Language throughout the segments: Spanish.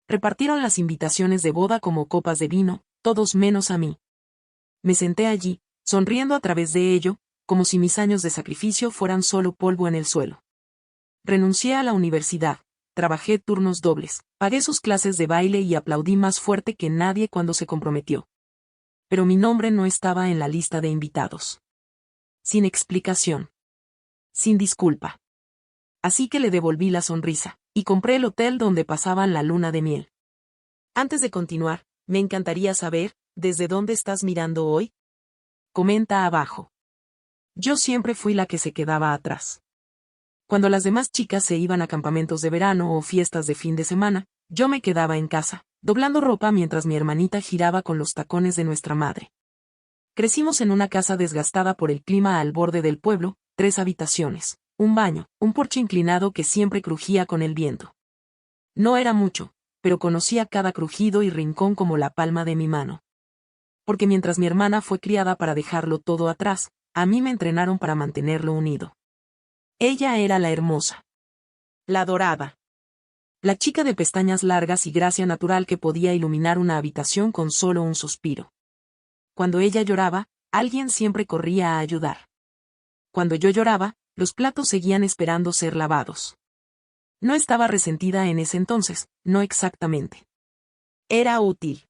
Repartieron las invitaciones de boda como copas de vino, todos menos a mí. Me senté allí, sonriendo a través de ello, como si mis años de sacrificio fueran solo polvo en el suelo. Renuncié a la universidad, trabajé turnos dobles, pagué sus clases de baile y aplaudí más fuerte que nadie cuando se comprometió. Pero mi nombre no estaba en la lista de invitados. Sin explicación. Sin disculpa. Así que le devolví la sonrisa, y compré el hotel donde pasaban la luna de miel. Antes de continuar, me encantaría saber, ¿desde dónde estás mirando hoy? Comenta abajo. Yo siempre fui la que se quedaba atrás. Cuando las demás chicas se iban a campamentos de verano o fiestas de fin de semana, yo me quedaba en casa, doblando ropa mientras mi hermanita giraba con los tacones de nuestra madre. Crecimos en una casa desgastada por el clima al borde del pueblo, 3 habitaciones, un baño, un porche inclinado que siempre crujía con el viento. No era mucho, pero conocía cada crujido y rincón como la palma de mi mano. Porque mientras mi hermana fue criada para dejarlo todo atrás, a mí me entrenaron para mantenerlo unido. Ella era la hermosa. La dorada. La chica de pestañas largas y gracia natural que podía iluminar una habitación con solo un suspiro. Cuando ella lloraba, alguien siempre corría a ayudar. Cuando yo lloraba, los platos seguían esperando ser lavados. No estaba resentida en ese entonces, no exactamente. Era útil.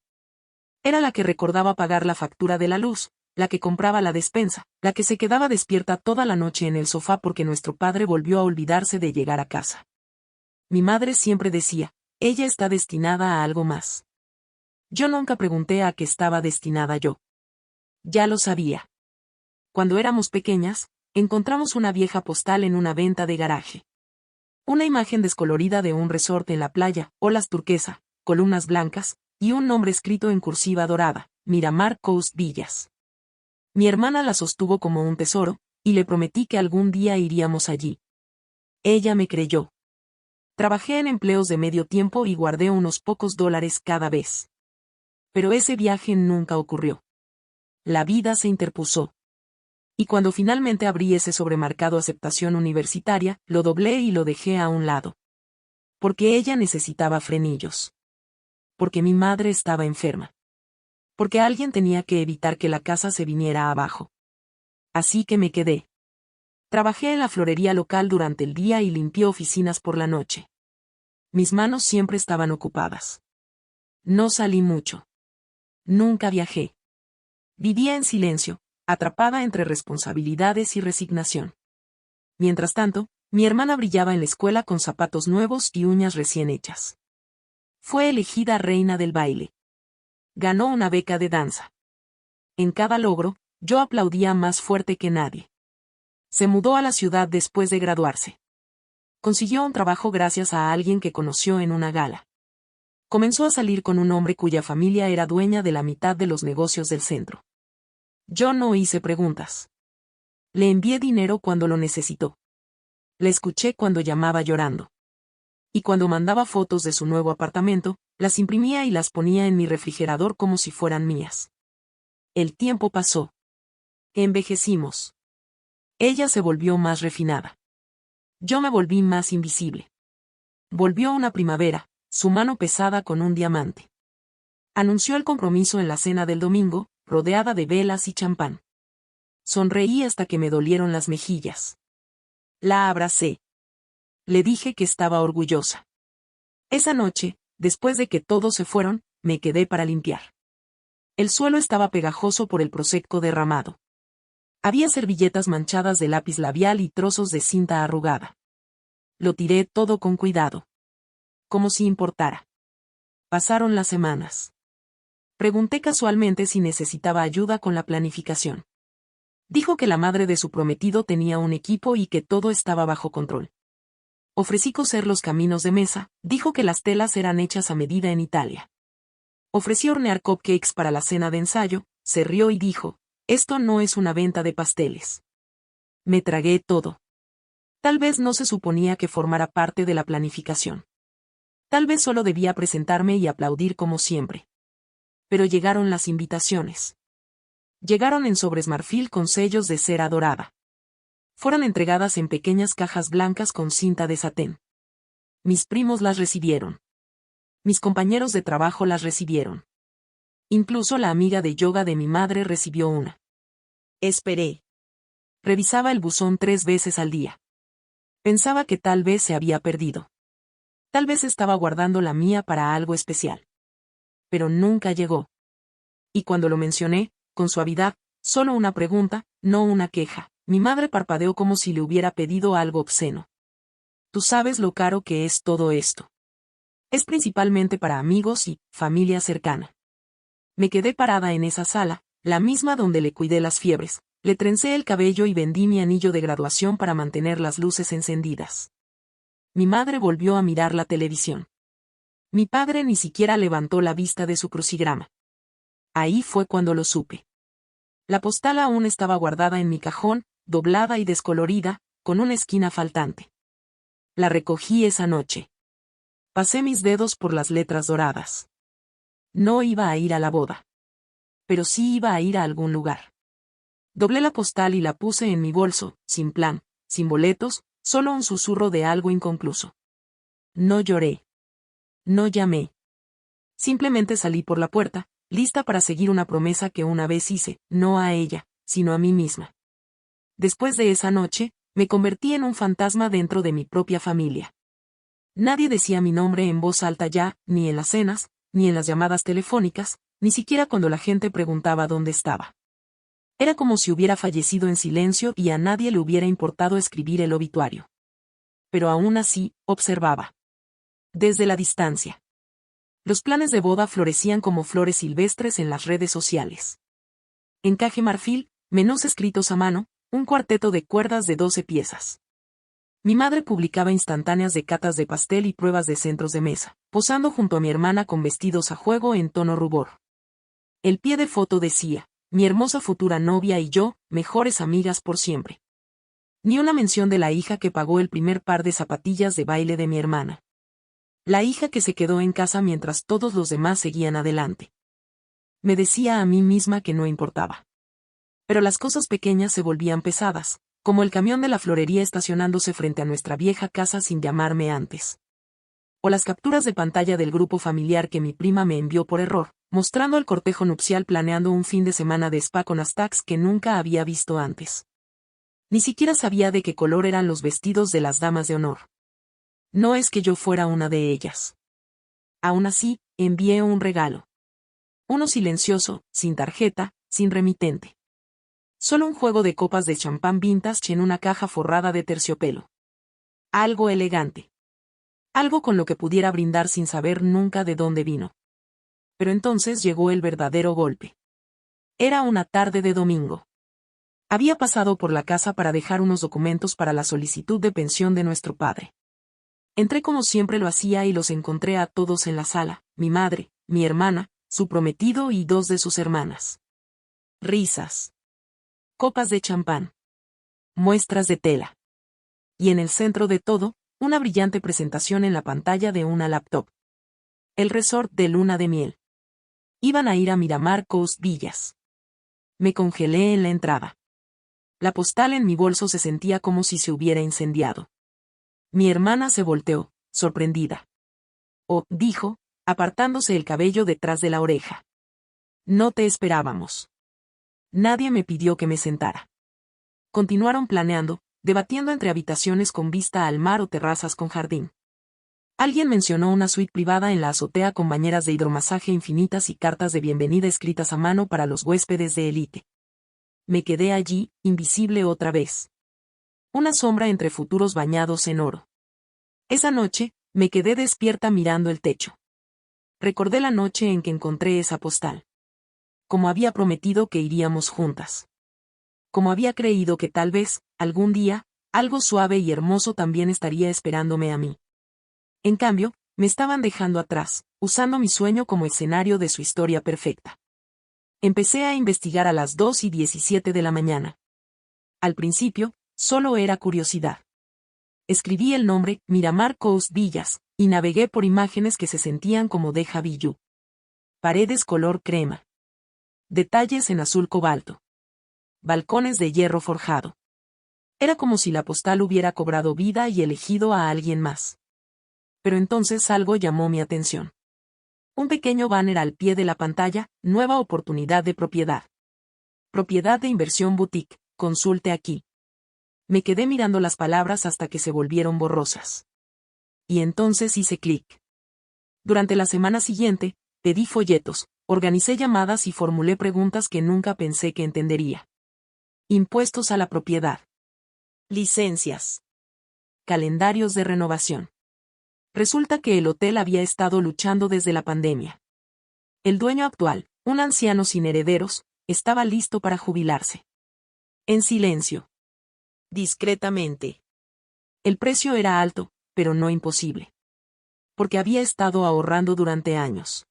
Era la que recordaba pagar la factura de la luz, la que compraba la despensa, la que se quedaba despierta toda la noche en el sofá porque nuestro padre volvió a olvidarse de llegar a casa. Mi madre siempre decía, ella está destinada a algo más. Yo nunca pregunté a qué estaba destinada yo. Ya lo sabía. Cuando éramos pequeñas, encontramos una vieja postal en una venta de garaje. Una imagen descolorida de un resort en la playa, olas turquesa, columnas blancas, y un nombre escrito en cursiva dorada, Miramar Coast Villas. Mi hermana la sostuvo como un tesoro, y le prometí que algún día iríamos allí. Ella me creyó. Trabajé en empleos de medio tiempo y guardé unos pocos dólares cada vez. Pero ese viaje nunca ocurrió. La vida se interpuso. Y cuando finalmente abrí ese sobremarcado aceptación universitaria, lo doblé y lo dejé a un lado. Porque ella necesitaba frenillos. Porque mi madre estaba enferma. Porque alguien tenía que evitar que la casa se viniera abajo. Así que me quedé. Trabajé en la florería local durante el día y limpié oficinas por la noche. Mis manos siempre estaban ocupadas. No salí mucho. Nunca viajé. Vivía en silencio, atrapada entre responsabilidades y resignación. Mientras tanto, mi hermana brillaba en la escuela con zapatos nuevos y uñas recién hechas. Fue elegida reina del baile. Ganó una beca de danza. En cada logro, yo aplaudía más fuerte que nadie. Se mudó a la ciudad después de graduarse. Consiguió un trabajo gracias a alguien que conoció en una gala. Comenzó a salir con un hombre cuya familia era dueña de la mitad de los negocios del centro. Yo no hice preguntas. Le envié dinero cuando lo necesitó. Le escuché cuando llamaba llorando. Y cuando mandaba fotos de su nuevo apartamento, las imprimía y las ponía en mi refrigerador como si fueran mías. El tiempo pasó. Envejecimos. Ella se volvió más refinada. Yo me volví más invisible. Volvió una primavera, su mano pesada con un diamante. Anunció el compromiso en la cena del domingo, rodeada de velas y champán. Sonreí hasta que me dolieron las mejillas. La abracé. Le dije que estaba orgullosa. Esa noche, después de que todos se fueron, me quedé para limpiar. El suelo estaba pegajoso por el prosecco derramado. Había servilletas manchadas de lápiz labial y trozos de cinta arrugada. Lo tiré todo con cuidado. Como si importara. Pasaron las semanas. Pregunté casualmente si necesitaba ayuda con la planificación. Dijo que la madre de su prometido tenía un equipo y que todo estaba bajo control. Ofrecí coser los caminos de mesa, dijo que las telas eran hechas a medida en Italia. Ofrecí hornear cupcakes para la cena de ensayo, se rió y dijo, esto no es una venta de pasteles. Me tragué todo. Tal vez no se suponía que formara parte de la planificación. Tal vez solo debía presentarme y aplaudir como siempre. Pero llegaron las invitaciones. Llegaron en sobres marfil con sellos de cera dorada. Fueron entregadas en pequeñas cajas blancas con cinta de satén. Mis primos las recibieron. Mis compañeros de trabajo las recibieron. Incluso la amiga de yoga de mi madre recibió una. Esperé. Revisaba el buzón 3 veces al día. Pensaba que tal vez se había perdido. Tal vez estaba guardando la mía para algo especial. Pero nunca llegó. Y cuando lo mencioné, con suavidad, solo una pregunta, no una queja, mi madre parpadeó como si le hubiera pedido algo obsceno. Tú sabes lo caro que es todo esto. Es principalmente para amigos y familia cercana. Me quedé parada en esa sala, la misma donde le cuidé las fiebres, le trencé el cabello y vendí mi anillo de graduación para mantener las luces encendidas. Mi madre volvió a mirar la televisión. Mi padre ni siquiera levantó la vista de su crucigrama. Ahí fue cuando lo supe. La postal aún estaba guardada en mi cajón, doblada y descolorida, con una esquina faltante. La recogí esa noche. Pasé mis dedos por las letras doradas. No iba a ir a la boda. Pero sí iba a ir a algún lugar. Doblé la postal y la puse en mi bolso, sin plan, sin boletos, solo un susurro de algo inconcluso. No lloré. No llamé. Simplemente salí por la puerta, lista para seguir una promesa que una vez hice, no a ella, sino a mí misma. Después de esa noche, me convertí en un fantasma dentro de mi propia familia. Nadie decía mi nombre en voz alta ya, ni en las cenas, ni en las llamadas telefónicas, ni siquiera cuando la gente preguntaba dónde estaba. Era como si hubiera fallecido en silencio y a nadie le hubiera importado escribir el obituario. Pero aún así, observaba. Desde la distancia. Los planes de boda florecían como flores silvestres en las redes sociales. Encaje marfil, menús escritos a mano, un cuarteto de cuerdas de 12 piezas. Mi madre publicaba instantáneas de catas de pastel y pruebas de centros de mesa, posando junto a mi hermana con vestidos a juego en tono rubor. El pie de foto decía, mi hermosa futura novia y yo, mejores amigas por siempre. Ni una mención de la hija que pagó el primer par de zapatillas de baile de mi hermana. La hija que se quedó en casa mientras todos los demás seguían adelante. Me decía a mí misma que no importaba. Pero las cosas pequeñas se volvían pesadas, como el camión de la florería estacionándose frente a nuestra vieja casa sin llamarme antes. O las capturas de pantalla del grupo familiar que mi prima me envió por error, mostrando el cortejo nupcial planeando un fin de semana de spa con Aztecs que nunca había visto antes. Ni siquiera sabía de qué color eran los vestidos de las damas de honor. No es que yo fuera una de ellas. Aún así, envié un regalo. Uno silencioso, sin tarjeta, sin remitente. Solo un juego de copas de champán vintage en una caja forrada de terciopelo. Algo elegante. Algo con lo que pudiera brindar sin saber nunca de dónde vino. Pero entonces llegó el verdadero golpe. Era una tarde de domingo. Había pasado por la casa para dejar unos documentos para la solicitud de pensión de nuestro padre. Entré como siempre lo hacía y los encontré a todos en la sala, mi madre, mi hermana, su prometido y 2 de sus hermanas. Risas. Copas de champán. Muestras de tela. Y en el centro de todo, una brillante presentación en la pantalla de una laptop. El resort de luna de miel. Iban a ir a Miramar Coast Villas. Me congelé en la entrada. La postal en mi bolso se sentía como si se hubiera incendiado. Mi hermana se volteó, sorprendida. Oh, dijo, apartándose el cabello detrás de la oreja. No te esperábamos. Nadie me pidió que me sentara. Continuaron planeando, debatiendo entre habitaciones con vista al mar o terrazas con jardín. Alguien mencionó una suite privada en la azotea con bañeras de hidromasaje infinitas y cartas de bienvenida escritas a mano para los huéspedes de élite. Me quedé allí, invisible otra vez. Una sombra entre futuros bañados en oro. Esa noche, me quedé despierta mirando el techo. Recordé la noche en que encontré esa postal. Como había prometido que iríamos juntas. Como había creído que tal vez, algún día, algo suave y hermoso también estaría esperándome a mí. En cambio, me estaban dejando atrás, usando mi sueño como escenario de su historia perfecta. Empecé a investigar a las 2:17 de la mañana. Al principio, solo era curiosidad. Escribí el nombre, Miramar Coast Villas, y navegué por imágenes que se sentían como déjà vu. Paredes color crema. Detalles en azul cobalto. Balcones de hierro forjado. Era como si la postal hubiera cobrado vida y elegido a alguien más. Pero entonces algo llamó mi atención. Un pequeño banner al pie de la pantalla, nueva oportunidad de propiedad. Propiedad de inversión boutique, consulte aquí. Me quedé mirando las palabras hasta que se volvieron borrosas. Y entonces hice clic. Durante la semana siguiente, pedí folletos, organicé llamadas y formulé preguntas que nunca pensé que entendería. Impuestos a la propiedad. Licencias. Calendarios de renovación. Resulta que el hotel había estado luchando desde la pandemia. El dueño actual, un anciano sin herederos, estaba listo para jubilarse. En silencio. Discretamente. El precio era alto, pero no imposible. Porque había estado ahorrando durante años.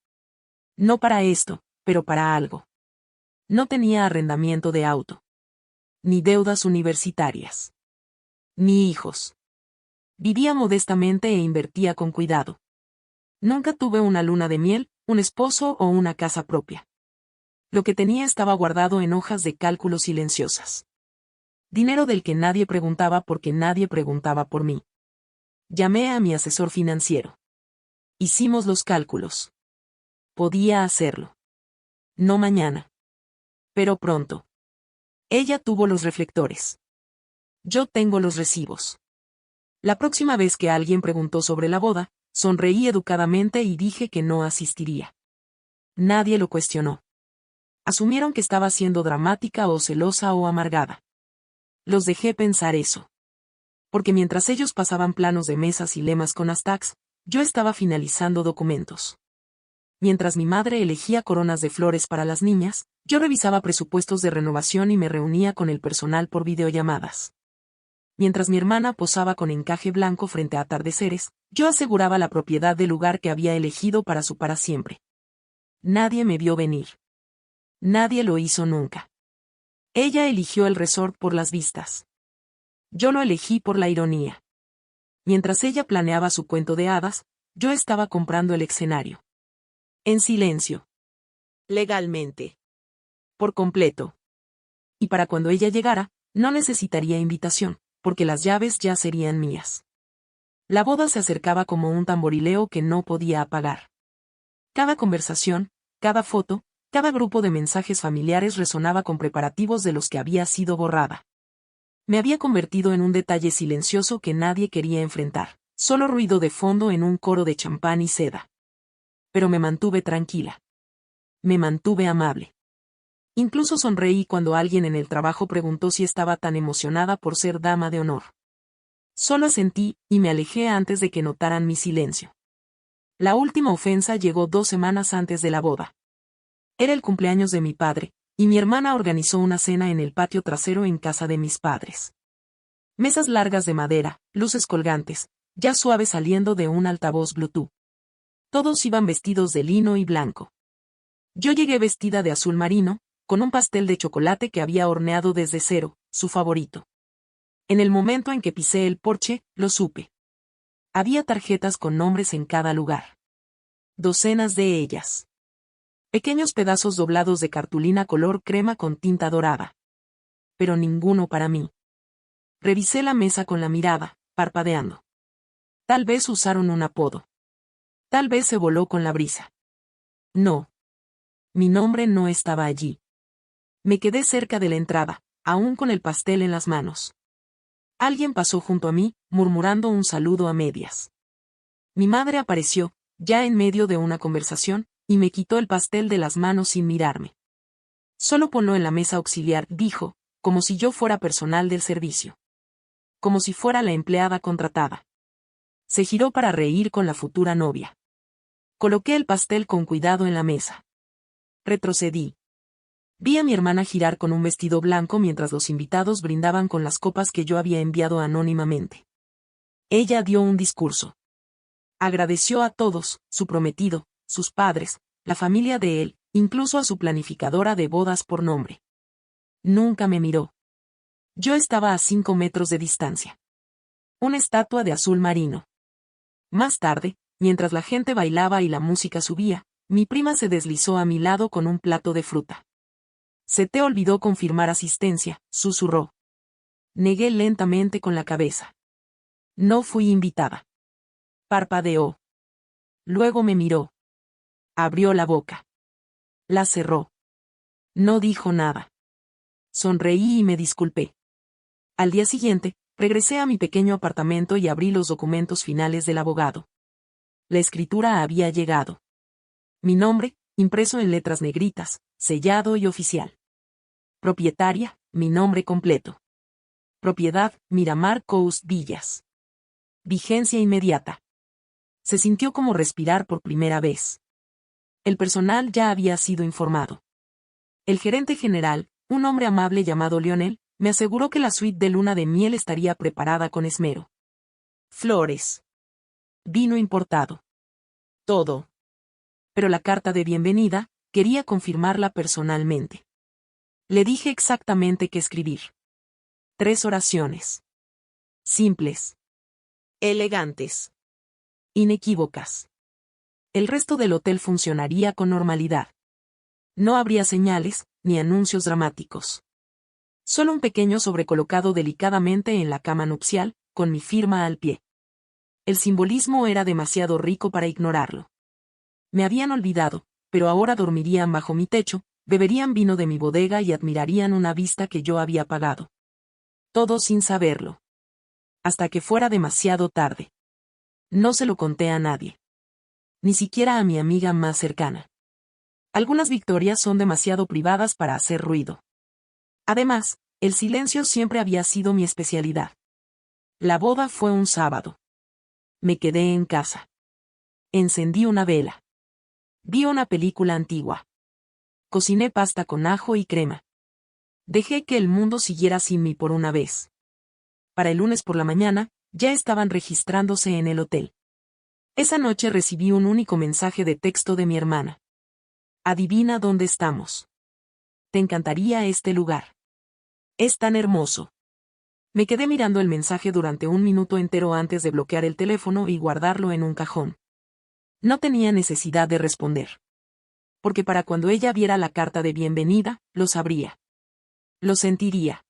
No para esto, pero para algo. No tenía arrendamiento de auto. Ni deudas universitarias. Ni hijos. Vivía modestamente e invertía con cuidado. Nunca tuve una luna de miel, un esposo o una casa propia. Lo que tenía estaba guardado en hojas de cálculo silenciosas. Dinero del que nadie preguntaba porque nadie preguntaba por mí. Llamé a mi asesor financiero. Hicimos los cálculos. Podía hacerlo. No mañana. Pero pronto. Ella tuvo los reflectores. Yo tengo los recibos. La próxima vez que alguien preguntó sobre la boda, sonreí educadamente y dije que no asistiría. Nadie lo cuestionó. Asumieron que estaba siendo dramática o celosa o amargada. Los dejé pensar eso. Porque mientras ellos pasaban planos de mesas y lemas con Astax, yo estaba finalizando documentos. Mientras mi madre elegía coronas de flores para las niñas, yo revisaba presupuestos de renovación y me reunía con el personal por videollamadas. Mientras mi hermana posaba con encaje blanco frente a atardeceres, yo aseguraba la propiedad del lugar que había elegido para su para siempre. Nadie me vio venir. Nadie lo hizo nunca. Ella eligió el resort por las vistas. Yo lo elegí por la ironía. Mientras ella planeaba su cuento de hadas, yo estaba comprando el escenario. En silencio. Legalmente. Por completo. Y para cuando ella llegara, no necesitaría invitación, porque las llaves ya serían mías. La boda se acercaba como un tamborileo que no podía apagar. Cada conversación, cada foto, cada grupo de mensajes familiares resonaba con preparativos de los que había sido borrada. Me había convertido en un detalle silencioso que nadie quería enfrentar, solo ruido de fondo en un coro de champán y seda. Pero me mantuve tranquila. Me mantuve amable. Incluso sonreí cuando alguien en el trabajo preguntó si estaba tan emocionada por ser dama de honor. Solo asentí, y me alejé antes de que notaran mi silencio. La última ofensa llegó 2 semanas antes de la boda. Era el cumpleaños de mi padre, y mi hermana organizó una cena en el patio trasero en casa de mis padres. Mesas largas de madera, luces colgantes, ya suaves saliendo de un altavoz Bluetooth. Todos iban vestidos de lino y blanco. Yo llegué vestida de azul marino, con un pastel de chocolate que había horneado desde cero, su favorito. En el momento en que pisé el porche, lo supe. Había tarjetas con nombres en cada lugar. Docenas de ellas. Pequeños pedazos doblados de cartulina color crema con tinta dorada. Pero ninguno para mí. Revisé la mesa con la mirada, parpadeando. Tal vez usaron un apodo. Tal vez se voló con la brisa. No. Mi nombre no estaba allí. Me quedé cerca de la entrada, aún con el pastel en las manos. Alguien pasó junto a mí, murmurando un saludo a medias. Mi madre apareció, ya en medio de una conversación, y me quitó el pastel de las manos sin mirarme. Solo ponlo en la mesa auxiliar, dijo, como si yo fuera personal del servicio. Como si fuera la empleada contratada. Se giró para reír con la futura novia. Coloqué el pastel con cuidado en la mesa. Retrocedí. Vi a mi hermana girar con un vestido blanco mientras los invitados brindaban con las copas que yo había enviado anónimamente. Ella dio un discurso. Agradeció a todos, su prometido, sus padres, la familia de él, incluso a su planificadora de bodas por nombre. Nunca me miró. Yo estaba a 5 metros de distancia. Una estatua de azul marino. Más tarde, mientras la gente bailaba y la música subía, mi prima se deslizó a mi lado con un plato de fruta. Se te olvidó confirmar asistencia, susurró. Negué lentamente con la cabeza. No fui invitada. Parpadeó. Luego me miró. Abrió la boca. La cerró. No dijo nada. Sonreí y me disculpé. Al día siguiente, regresé a mi pequeño apartamento y abrí los documentos finales del abogado. La escritura había llegado. Mi nombre, impreso en letras negritas, sellado y oficial. Propietaria, mi nombre completo. Propiedad, Miramar Coast Villas. Vigencia inmediata. Se sintió como respirar por primera vez. El personal ya había sido informado. El gerente general, un hombre amable llamado Lionel, me aseguró que la suite de luna de miel estaría preparada con esmero. Flores. Vino importado. Todo. Pero la carta de bienvenida, quería confirmarla personalmente. Le dije exactamente qué escribir. 3 oraciones. Simples. Elegantes. Inequívocas. El resto del hotel funcionaría con normalidad. No habría señales, ni anuncios dramáticos. Solo un pequeño sobrecolocado delicadamente en la cama nupcial, con mi firma al pie. El simbolismo era demasiado rico para ignorarlo. Me habían olvidado, pero ahora dormirían bajo mi techo, beberían vino de mi bodega y admirarían una vista que yo había pagado. Todo sin saberlo. Hasta que fuera demasiado tarde. No se lo conté a nadie. Ni siquiera a mi amiga más cercana. Algunas victorias son demasiado privadas para hacer ruido. Además, el silencio siempre había sido mi especialidad. La boda fue un sábado. Me quedé en casa. Encendí una vela. Vi una película antigua. Cociné pasta con ajo y crema. Dejé que el mundo siguiera sin mí por una vez. Para el lunes por la mañana, ya estaban registrándose en el hotel. Esa noche recibí un único mensaje de texto de mi hermana. Adivina dónde estamos. Te encantaría este lugar. Es tan hermoso. Me quedé mirando el mensaje durante un minuto entero antes de bloquear el teléfono y guardarlo en un cajón. No tenía necesidad de responder. Porque para cuando ella viera la carta de bienvenida, lo sabría. Lo sentiría.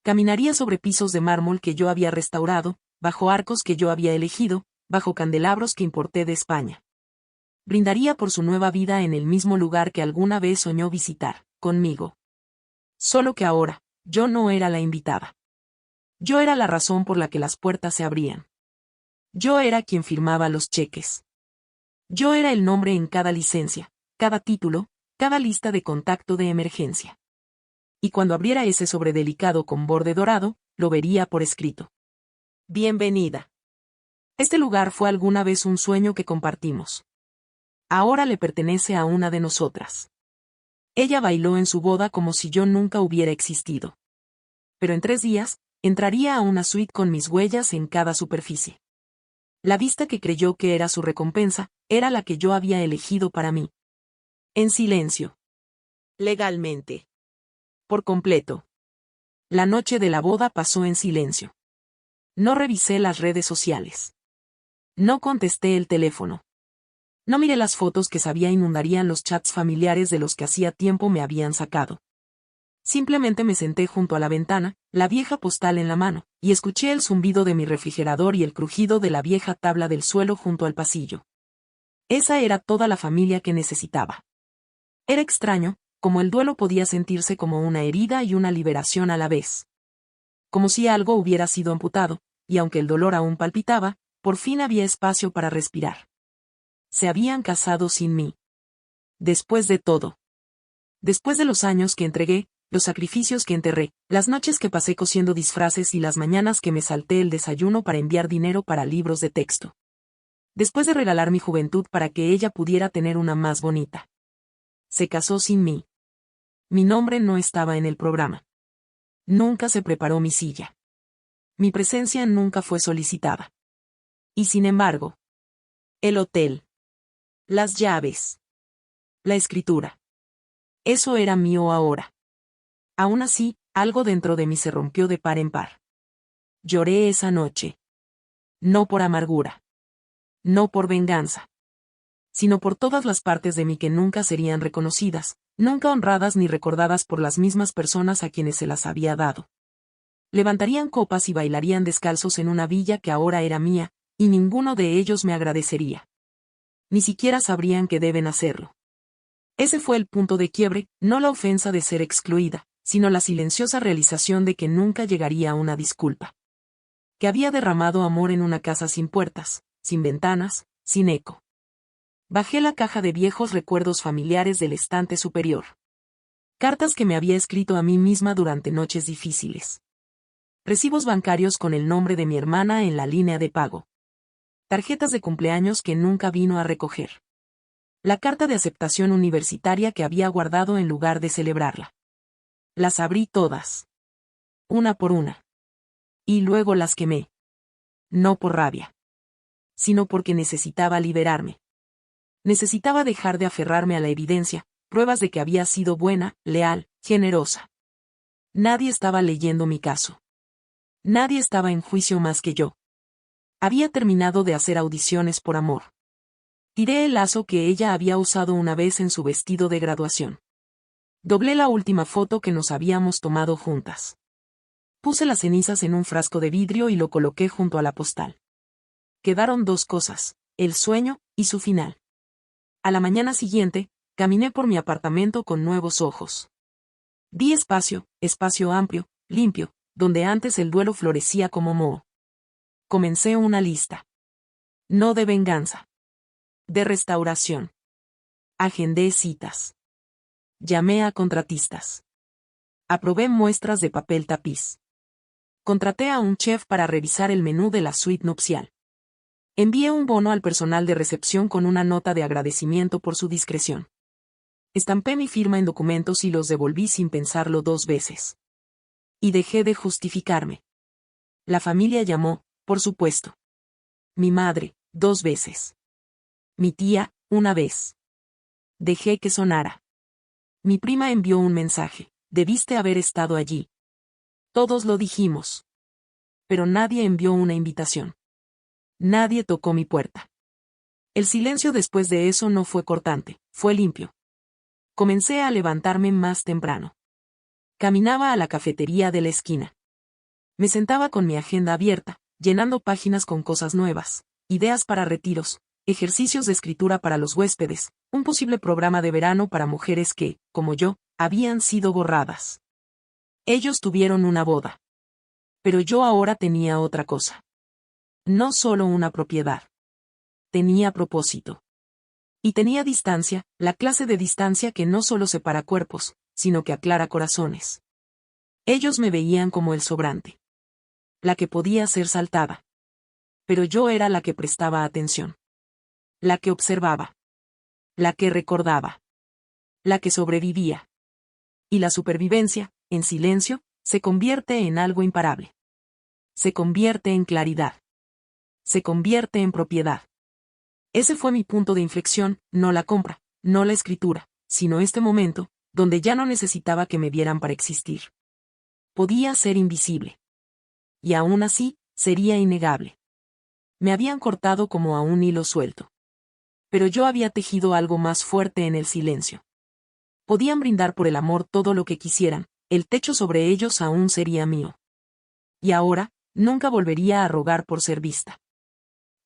Caminaría sobre pisos de mármol que yo había restaurado, bajo arcos que yo había elegido, bajo candelabros que importé de España. Brindaría por su nueva vida en el mismo lugar que alguna vez soñó visitar, conmigo. Solo que ahora, yo no era la invitada. Yo era la razón por la que las puertas se abrían. Yo era quien firmaba los cheques. Yo era el nombre en cada licencia, cada título, cada lista de contacto de emergencia. Y cuando abriera ese sobre delicado con borde dorado, lo vería por escrito. Bienvenida. Este lugar fue alguna vez un sueño que compartimos. Ahora le pertenece a una de nosotras. Ella bailó en su boda como si yo nunca hubiera existido. Pero en 3 días, entraría a una suite con mis huellas en cada superficie. La vista que creyó que era su recompensa, era la que yo había elegido para mí. En silencio. Legalmente. Por completo. La noche de la boda pasó en silencio. No revisé las redes sociales. No contesté el teléfono. No miré las fotos que sabía inundarían los chats familiares de los que hacía tiempo me habían sacado. Simplemente me senté junto a la ventana, la vieja postal en la mano, y escuché el zumbido de mi refrigerador y el crujido de la vieja tabla del suelo junto al pasillo. Esa era toda la familia que necesitaba. Era extraño, como el duelo podía sentirse como una herida y una liberación a la vez. Como si algo hubiera sido amputado, y aunque el dolor aún palpitaba, por fin había espacio para respirar. Se habían casado sin mí. Después de todo. Después de los años que entregué, los sacrificios que enterré, las noches que pasé cosiendo disfraces y las mañanas que me salté el desayuno para enviar dinero para libros de texto. Después de regalar mi juventud para que ella pudiera tener una más bonita. Se casó sin mí. Mi nombre no estaba en el programa. Nunca se preparó mi silla. Mi presencia nunca fue solicitada. Y sin embargo, el hotel. Las llaves. La escritura. Eso era mío ahora. Aún así, algo dentro de mí se rompió de par en par. Lloré esa noche. No por amargura. No por venganza. Sino por todas las partes de mí que nunca serían reconocidas, nunca honradas ni recordadas por las mismas personas a quienes se las había dado. Levantarían copas y bailarían descalzos en una villa que ahora era mía, y ninguno de ellos me agradecería. Ni siquiera sabrían que deben hacerlo. Ese fue el punto de quiebre, no la ofensa de ser excluida, sino la silenciosa realización de que nunca llegaría a una disculpa. Que había derramado amor en una casa sin puertas, sin ventanas, sin eco. Bajé la caja de viejos recuerdos familiares del estante superior. Cartas que me había escrito a mí misma durante noches difíciles. Recibos bancarios con el nombre de mi hermana en la línea de pago. Tarjetas de cumpleaños que nunca vino a recoger. La carta de aceptación universitaria que había guardado en lugar de celebrarla. Las abrí todas. Una por una. Y luego las quemé. No por rabia. Sino porque necesitaba liberarme. Necesitaba dejar de aferrarme a la evidencia, pruebas de que había sido buena, leal, generosa. Nadie estaba leyendo mi caso. Nadie estaba en juicio más que yo. Había terminado de hacer audiciones por amor. Tiré el lazo que ella había usado una vez en su vestido de graduación. Doblé la última foto que nos habíamos tomado juntas. Puse las cenizas en un frasco de vidrio y lo coloqué junto a la postal. Quedaron dos cosas, el sueño y su final. A la mañana siguiente, caminé por mi apartamento con nuevos ojos. Vi espacio amplio, limpio, donde antes el duelo florecía como moho. Comencé una lista. No de venganza. De restauración. Agendé citas. Llamé a contratistas. Aprobé muestras de papel tapiz. Contraté a un chef para revisar el menú de la suite nupcial. Envié un bono al personal de recepción con una nota de agradecimiento por su discreción. Estampé mi firma en documentos y los devolví sin pensarlo 2 veces. Y dejé de justificarme. La familia llamó, por supuesto. Mi madre, 2 veces. Mi tía, 1 vez. Dejé que sonara. Mi prima envió un mensaje, debiste haber estado allí. Todos lo dijimos. Pero nadie envió una invitación. Nadie tocó mi puerta. El silencio después de eso no fue cortante, fue limpio. Comencé a levantarme más temprano. Caminaba a la cafetería de la esquina. Me sentaba con mi agenda abierta, llenando páginas con cosas nuevas, ideas para retiros, ejercicios de escritura para los huéspedes, un posible programa de verano para mujeres que, como yo, habían sido borradas. Ellos tuvieron una boda. Pero yo ahora tenía otra cosa. No solo una propiedad. Tenía propósito. Y tenía distancia, la clase de distancia que no solo separa cuerpos, sino que aclara corazones. Ellos me veían como el sobrante. La que podía ser saltada. Pero yo era la que prestaba atención. La que observaba. La que recordaba. La que sobrevivía. Y la supervivencia, en silencio, se convierte en algo imparable. Se convierte en claridad. Se convierte en propiedad. Ese fue mi punto de inflexión, no la compra, no la escritura, sino este momento, donde ya no necesitaba que me vieran para existir. Podía ser invisible. Y aún así, sería innegable. Me habían cortado como a un hilo suelto. Pero yo había tejido algo más fuerte en el silencio. Podían brindar por el amor todo lo que quisieran, el techo sobre ellos aún sería mío. Y ahora, nunca volvería a rogar por ser vista.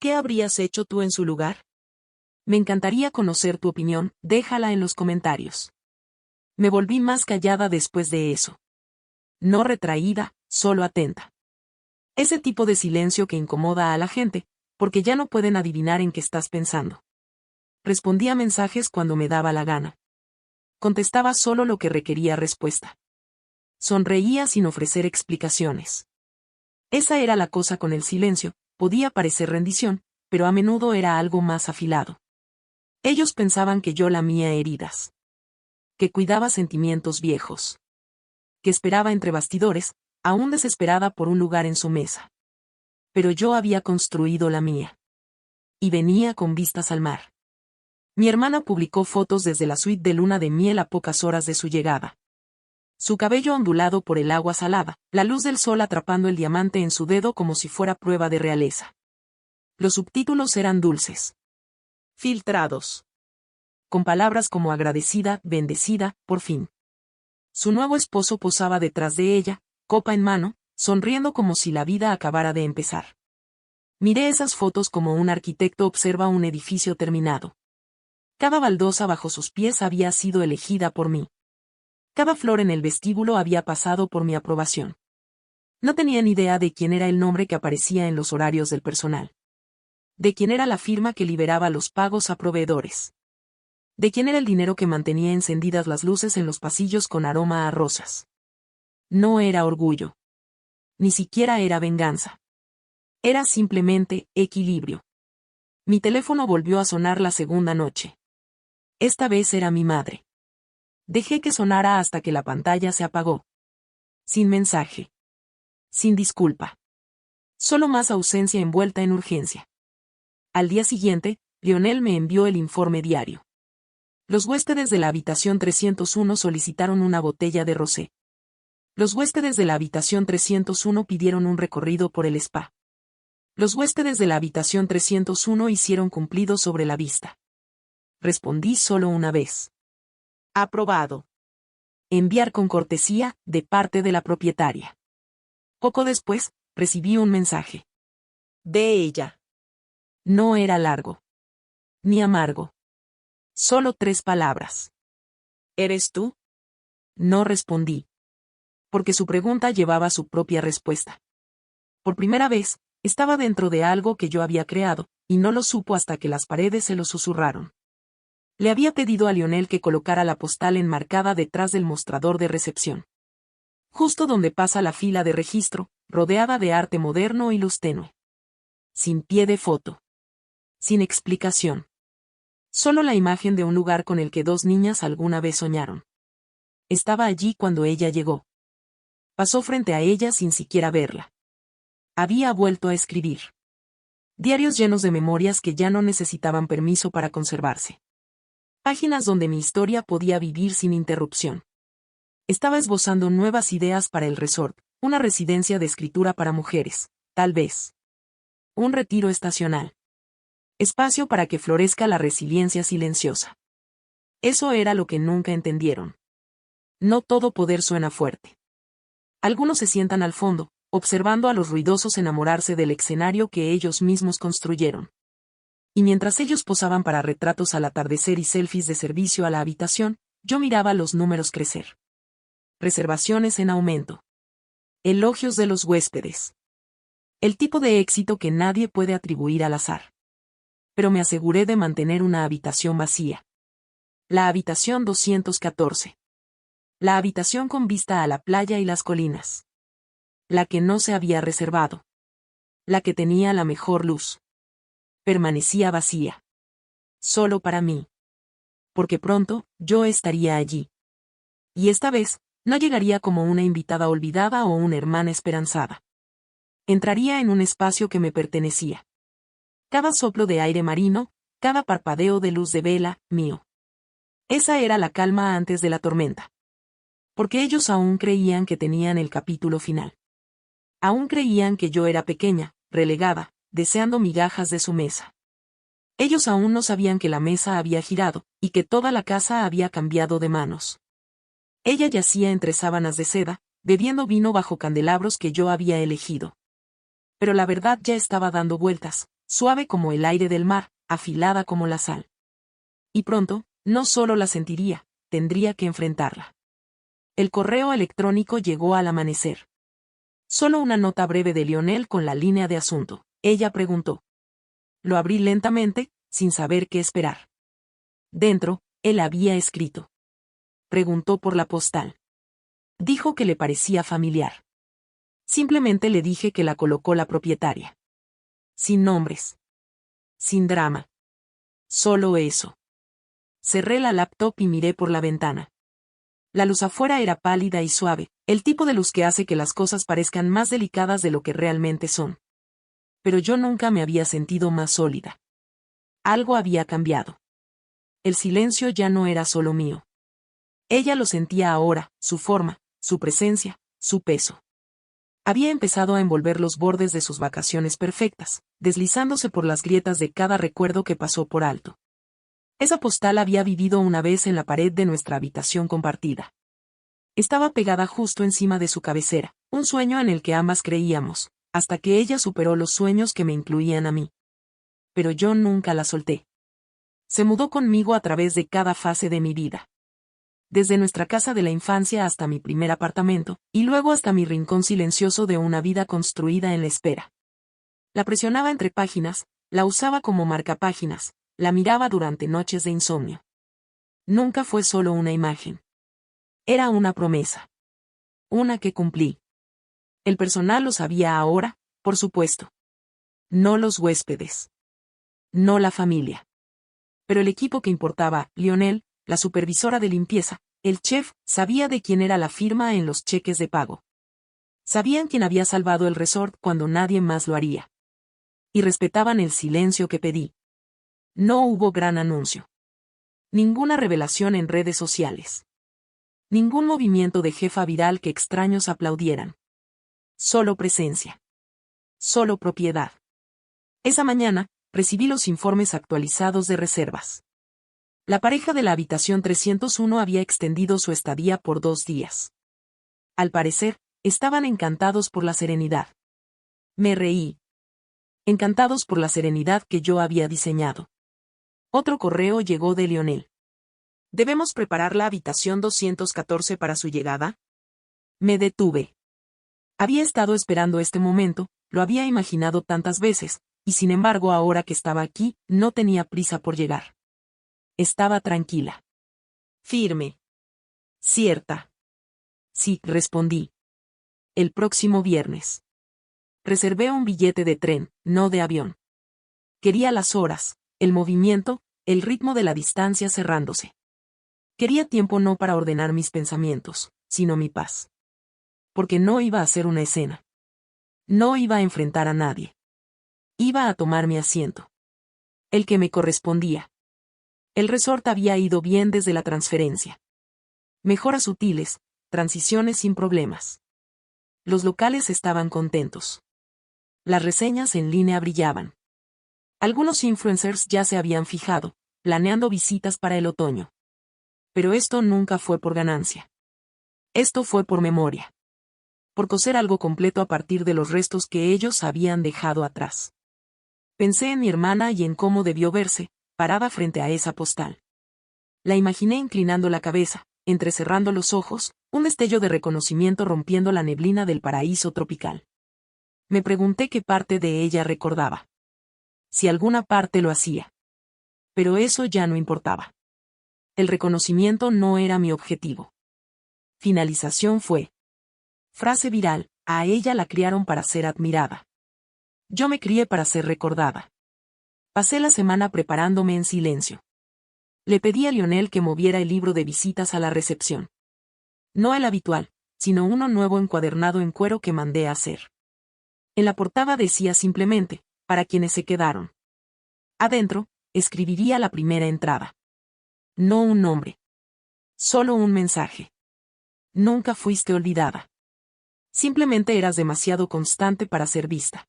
¿Qué habrías hecho tú en su lugar? Me encantaría conocer tu opinión, déjala en los comentarios. Me volví más callada después de eso. No retraída, solo atenta. Ese tipo de silencio que incomoda a la gente, porque ya no pueden adivinar en qué estás pensando. Respondía mensajes cuando me daba la gana. Contestaba solo lo que requería respuesta. Sonreía sin ofrecer explicaciones. Esa era la cosa con el silencio, podía parecer rendición, pero a menudo era algo más afilado. Ellos pensaban que yo lamía heridas. Que cuidaba sentimientos viejos. Que esperaba entre bastidores, aún desesperada por un lugar en su mesa. Pero yo había construido la mía. Y venía con vistas al mar. Mi hermana publicó fotos desde la suite de luna de miel a pocas horas de su llegada. Su cabello ondulado por el agua salada, la luz del sol atrapando el diamante en su dedo como si fuera prueba de realeza. Los subtítulos eran dulces. Filtrados. Con palabras como agradecida, bendecida, por fin. Su nuevo esposo posaba detrás de ella, copa en mano, sonriendo como si la vida acabara de empezar. Miré esas fotos como un arquitecto observa un edificio terminado. Cada baldosa bajo sus pies había sido elegida por mí. Cada flor en el vestíbulo había pasado por mi aprobación. No tenía ni idea de quién era el nombre que aparecía en los horarios del personal. De quién era la firma que liberaba los pagos a proveedores. De quién era el dinero que mantenía encendidas las luces en los pasillos con aroma a rosas. No era orgullo. Ni siquiera era venganza. Era simplemente equilibrio. Mi teléfono volvió a sonar la segunda noche. Esta vez era mi madre. Dejé que sonara hasta que la pantalla se apagó. Sin mensaje. Sin disculpa. Solo más ausencia envuelta en urgencia. Al día siguiente, Lionel me envió el informe diario. Los huéspedes de la habitación 301 solicitaron una botella de rosé. Los huéspedes de la habitación 301 pidieron un recorrido por el spa. Los huéspedes de la habitación 301 hicieron cumplidos sobre la vista. Respondí solo una vez. Aprobado. Enviar con cortesía, de parte de la propietaria. Poco después, recibí un mensaje. De ella. No era largo. Ni amargo. Solo 3 palabras. ¿Eres tú? No respondí. Porque su pregunta llevaba su propia respuesta. Por primera vez, estaba dentro de algo que yo había creado, y no lo supo hasta que las paredes se lo susurraron. Le había pedido a Lionel que colocara la postal enmarcada detrás del mostrador de recepción. Justo donde pasa la fila de registro, rodeada de arte moderno y luz tenue. Sin pie de foto. Sin explicación. Solo la imagen de un lugar con el que 2 niñas alguna vez soñaron. Estaba allí cuando ella llegó. Pasó frente a ella sin siquiera verla. Había vuelto a escribir. Diarios llenos de memorias que ya no necesitaban permiso para conservarse. Páginas donde mi historia podía vivir sin interrupción. Estaba esbozando nuevas ideas para el resort, una residencia de escritura para mujeres, tal vez. Un retiro estacional. Espacio para que florezca la resiliencia silenciosa. Eso era lo que nunca entendieron. No todo poder suena fuerte. Algunos se sientan al fondo, observando a los ruidosos enamorarse del escenario que ellos mismos construyeron. Y mientras ellos posaban para retratos al atardecer y selfies de servicio a la habitación, yo miraba los números crecer. Reservaciones en aumento. Elogios de los huéspedes. El tipo de éxito que nadie puede atribuir al azar. Pero me aseguré de mantener una habitación vacía. La habitación 214. La habitación con vista a la playa y las colinas. La que no se había reservado. La que tenía la mejor luz. Permanecía vacía. Solo para mí. Porque pronto, yo estaría allí. Y esta vez, no llegaría como una invitada olvidada o una hermana esperanzada. Entraría en un espacio que me pertenecía. Cada soplo de aire marino, cada parpadeo de luz de vela, mío. Esa era la calma antes de la tormenta. Porque ellos aún creían que tenían el capítulo final. Aún creían que yo era pequeña, relegada, deseando migajas de su mesa. Ellos aún no sabían que la mesa había girado, y que toda la casa había cambiado de manos. Ella yacía entre sábanas de seda, bebiendo vino bajo candelabros que yo había elegido. Pero la verdad ya estaba dando vueltas, suave como el aire del mar, afilada como la sal. Y pronto, no solo la sentiría, tendría que enfrentarla. El correo electrónico llegó al amanecer. Solo una nota breve de Lionel con la línea de asunto. Ella preguntó. Lo abrí lentamente, sin saber qué esperar. Dentro, él había escrito. Preguntó por la postal. Dijo que le parecía familiar. Simplemente le dije que la colocó la propietaria. Sin nombres. Sin drama. Solo eso. Cerré la laptop y miré por la ventana. La luz afuera era pálida y suave, el tipo de luz que hace que las cosas parezcan más delicadas de lo que realmente son. Pero yo nunca me había sentido más sólida. Algo había cambiado. El silencio ya no era solo mío. Ella lo sentía ahora, su forma, su presencia, su peso. Había empezado a envolver los bordes de sus vacaciones perfectas, deslizándose por las grietas de cada recuerdo que pasó por alto. Esa postal había vivido una vez en la pared de nuestra habitación compartida. Estaba pegada justo encima de su cabecera, un sueño en el que ambas creíamos, hasta que ella superó los sueños que me incluían a mí. Pero yo nunca la solté. Se mudó conmigo a través de cada fase de mi vida. Desde nuestra casa de la infancia hasta mi primer apartamento, y luego hasta mi rincón silencioso de una vida construida en la espera. La presionaba entre páginas, la usaba como marcapáginas, la miraba durante noches de insomnio. Nunca fue solo una imagen. Era una promesa. Una que cumplí. El personal lo sabía ahora, por supuesto. No los huéspedes. No la familia. Pero el equipo que importaba, Lionel, la supervisora de limpieza, el chef, sabía de quién era la firma en los cheques de pago. Sabían quién había salvado el resort cuando nadie más lo haría. Y respetaban el silencio que pedí. No hubo gran anuncio. Ninguna revelación en redes sociales. Ningún movimiento de jefa viral que extraños aplaudieran. Solo presencia. Solo propiedad. Esa mañana, recibí los informes actualizados de reservas. La pareja de la habitación 301 había extendido su estadía por 2 días. Al parecer, estaban encantados por la serenidad. Me reí. Encantados por la serenidad que yo había diseñado. Otro correo llegó de Lionel. ¿Debemos preparar la habitación 214 para su llegada? Me detuve. Había estado esperando este momento, lo había imaginado tantas veces, y sin embargo ahora que estaba aquí, no tenía prisa por llegar. Estaba tranquila. Firme. Cierta. Sí, respondí. El próximo viernes. Reservé un billete de tren, no de avión. Quería las horas, el movimiento, el ritmo de la distancia cerrándose. Quería tiempo no para ordenar mis pensamientos, sino mi paz. Porque no iba a hacer una escena. No iba a enfrentar a nadie. Iba a tomar mi asiento. El que me correspondía. El resort había ido bien desde la transferencia. Mejoras sutiles, transiciones sin problemas. Los locales estaban contentos. Las reseñas en línea brillaban. Algunos influencers ya se habían fijado, planeando visitas para el otoño. Pero esto nunca fue por ganancia. Esto fue por memoria. Por coser algo completo a partir de los restos que ellos habían dejado atrás. Pensé en mi hermana y en cómo debió verse, parada frente a esa postal. La imaginé inclinando la cabeza, entrecerrando los ojos, un destello de reconocimiento rompiendo la neblina del paraíso tropical. Me pregunté qué parte de ella recordaba. Si alguna parte lo hacía. Pero eso ya no importaba. El reconocimiento no era mi objetivo. Finalización fue. Frase viral, a ella la criaron para ser admirada. Yo me crié para ser recordada. Pasé la semana preparándome en silencio. Le pedí a Lionel que moviera el libro de visitas a la recepción. No el habitual, sino uno nuevo encuadernado en cuero que mandé a hacer. En la portada decía simplemente, para quienes se quedaron. Adentro, escribiría la primera entrada. No un nombre. Solo un mensaje. Nunca fuiste olvidada. Simplemente eras demasiado constante para ser vista.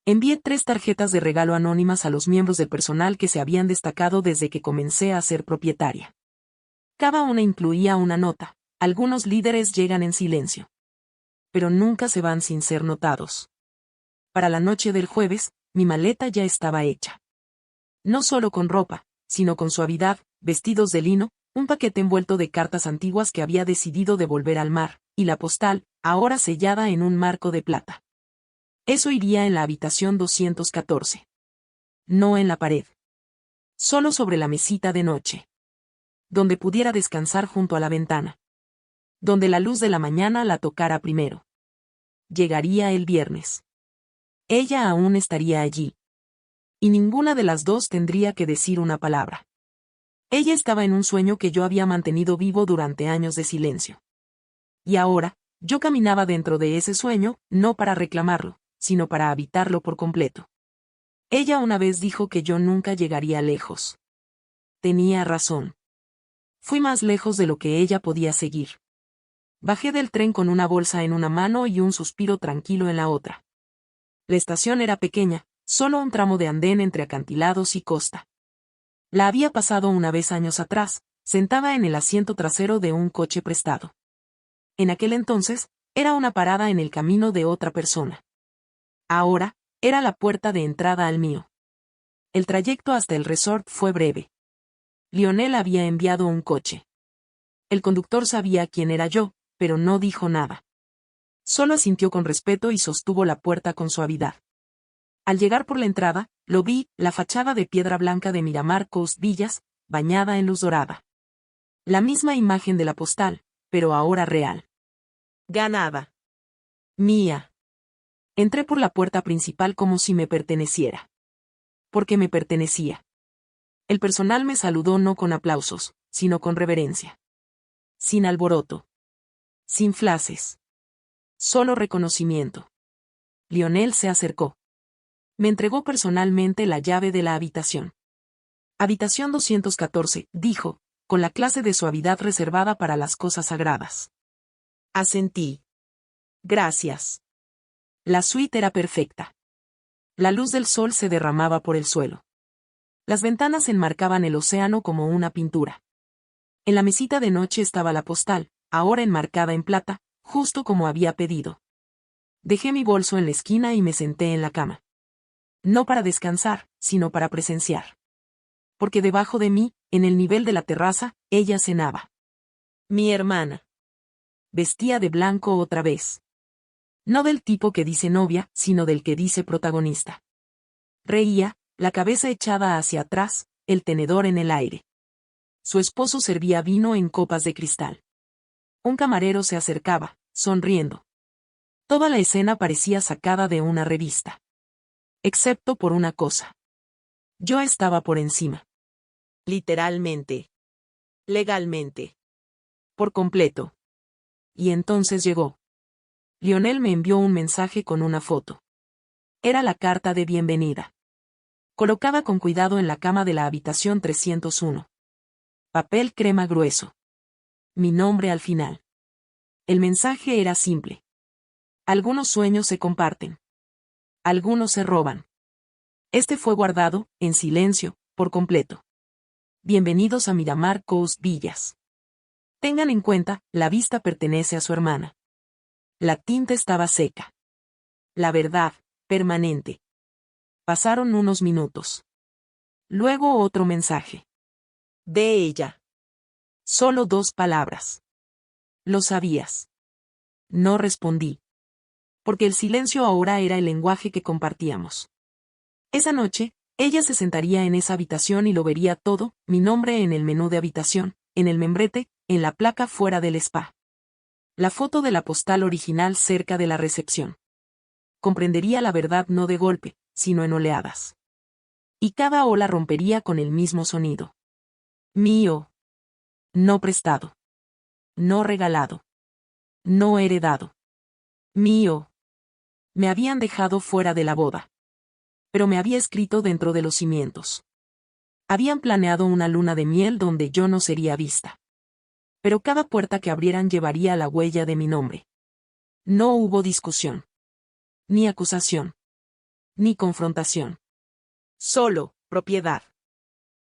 Envié 3 tarjetas de regalo anónimas a los miembros del personal que se habían destacado desde que comencé a ser propietaria. Cada una incluía una nota. Algunos líderes llegan en silencio. Pero nunca se van sin ser notados. Para la noche del jueves, mi maleta ya estaba hecha. No solo con ropa, sino con suavidad, vestidos de lino, un paquete envuelto de cartas antiguas que había decidido devolver al mar, y la postal, ahora sellada en un marco de plata. Eso iría en la habitación 214. No en la pared. Solo sobre la mesita de noche. Donde pudiera descansar junto a la ventana. Donde la luz de la mañana la tocara primero. Llegaría el viernes. Ella aún estaría allí. Y ninguna de las dos tendría que decir una palabra. Ella estaba en un sueño que yo había mantenido vivo durante años de silencio. Y ahora, yo caminaba dentro de ese sueño, no para reclamarlo, sino para habitarlo por completo. Ella una vez dijo que yo nunca llegaría lejos. Tenía razón. Fui más lejos de lo que ella podía seguir. Bajé del tren con una bolsa en una mano y un suspiro tranquilo en la otra. La estación era pequeña, solo un tramo de andén entre acantilados y costa. La había pasado una vez años atrás, sentada en el asiento trasero de un coche prestado. En aquel entonces, era una parada en el camino de otra persona. Ahora, era la puerta de entrada al mío. El trayecto hasta el resort fue breve. Lionel había enviado un coche. El conductor sabía quién era yo, pero no dijo nada. Solo asintió con respeto y sostuvo la puerta con suavidad. Al llegar por la entrada, lo vi, la fachada de piedra blanca de Miramar Coast Villas, bañada en luz dorada. La misma imagen de la postal, pero ahora real. Ganada. Mía. Entré por la puerta principal como si me perteneciera. Porque me pertenecía. El personal me saludó no con aplausos, sino con reverencia. Sin alboroto. Sin flashes. Solo reconocimiento. Lionel se acercó. Me entregó personalmente la llave de la habitación. Habitación 214, dijo, con la clase de suavidad reservada para las cosas sagradas. Asentí. Gracias. La suite era perfecta. La luz del sol se derramaba por el suelo. Las ventanas enmarcaban el océano como una pintura. En la mesita de noche estaba la postal, ahora enmarcada en plata, justo como había pedido. Dejé mi bolso en la esquina y me senté en la cama. No para descansar, sino para presenciar. Porque debajo de mí, en el nivel de la terraza, ella cenaba. Mi hermana. Vestía de blanco otra vez. No del tipo que dice novia, sino del que dice protagonista. Reía, la cabeza echada hacia atrás, el tenedor en el aire. Su esposo servía vino en copas de cristal. Un camarero se acercaba, sonriendo. Toda la escena parecía sacada de una revista. Excepto por una cosa. Yo estaba por encima. Literalmente. Legalmente. Por completo. Y entonces llegó. Lionel me envió un mensaje con una foto. Era la carta de bienvenida. Colocada con cuidado en la cama de la habitación 301. Papel crema grueso. Mi nombre al final. El mensaje era simple. Algunos sueños se comparten. Algunos se roban. Este fue guardado, en silencio, por completo. Bienvenidos a Miramar Coast Villas. Tengan en cuenta, la vista pertenece a su hermana. La tinta estaba seca. La verdad, permanente. Pasaron unos minutos. Luego otro mensaje. De ella. Solo 2 palabras. Lo sabías. No respondí. Porque el silencio ahora era el lenguaje que compartíamos. Esa noche, ella se sentaría en esa habitación y lo vería todo, mi nombre en el menú de habitación, en el membrete, en la placa fuera del spa. La foto de la postal original cerca de la recepción. Comprendería la verdad no de golpe, sino en oleadas. Y cada ola rompería con el mismo sonido. Mío. No prestado. No regalado. No heredado. Mío. Me habían dejado fuera de la boda. Pero me había escrito dentro de los cimientos. Habían planeado una luna de miel donde yo no sería vista. Pero cada puerta que abrieran llevaría la huella de mi nombre. No hubo discusión. Ni acusación. Ni confrontación. Solo, propiedad.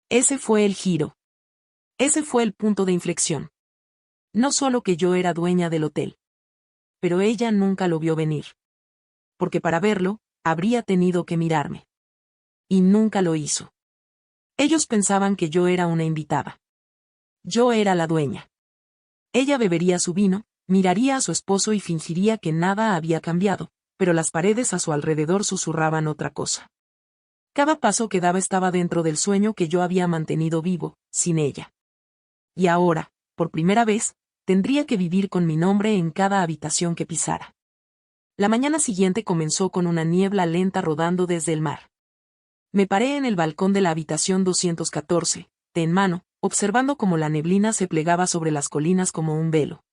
Ese fue el giro. Ese fue el punto de inflexión. No solo que yo era dueña del hotel. Pero ella nunca lo vio venir. Porque para verlo, habría tenido que mirarme. Y nunca lo hizo. Ellos pensaban que yo era una invitada. Yo era la dueña. Ella bebería su vino, miraría a su esposo y fingiría que nada había cambiado, pero las paredes a su alrededor susurraban otra cosa. Cada paso que daba estaba dentro del sueño que yo había mantenido vivo, sin ella. Y ahora, por primera vez, tendría que vivir con mi nombre en cada habitación que pisara. La mañana siguiente comenzó con una niebla lenta rodando desde el mar. Me paré en el balcón de la habitación 214, té en mano, observando cómo la neblina se plegaba sobre las colinas como un velo.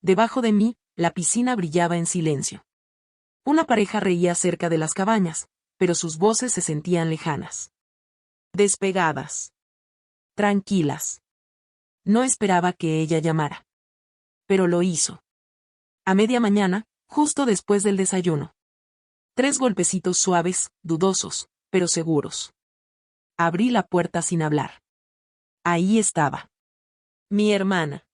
Debajo de mí, la piscina brillaba en silencio. Una pareja reía cerca de las cabañas, pero sus voces se sentían lejanas. Despegadas. Tranquilas. No esperaba que ella llamara. Pero lo hizo. A media mañana, justo después del desayuno. 3 golpecitos suaves, dudosos, pero seguros. Abrí la puerta sin hablar. Ahí estaba. Mi hermana.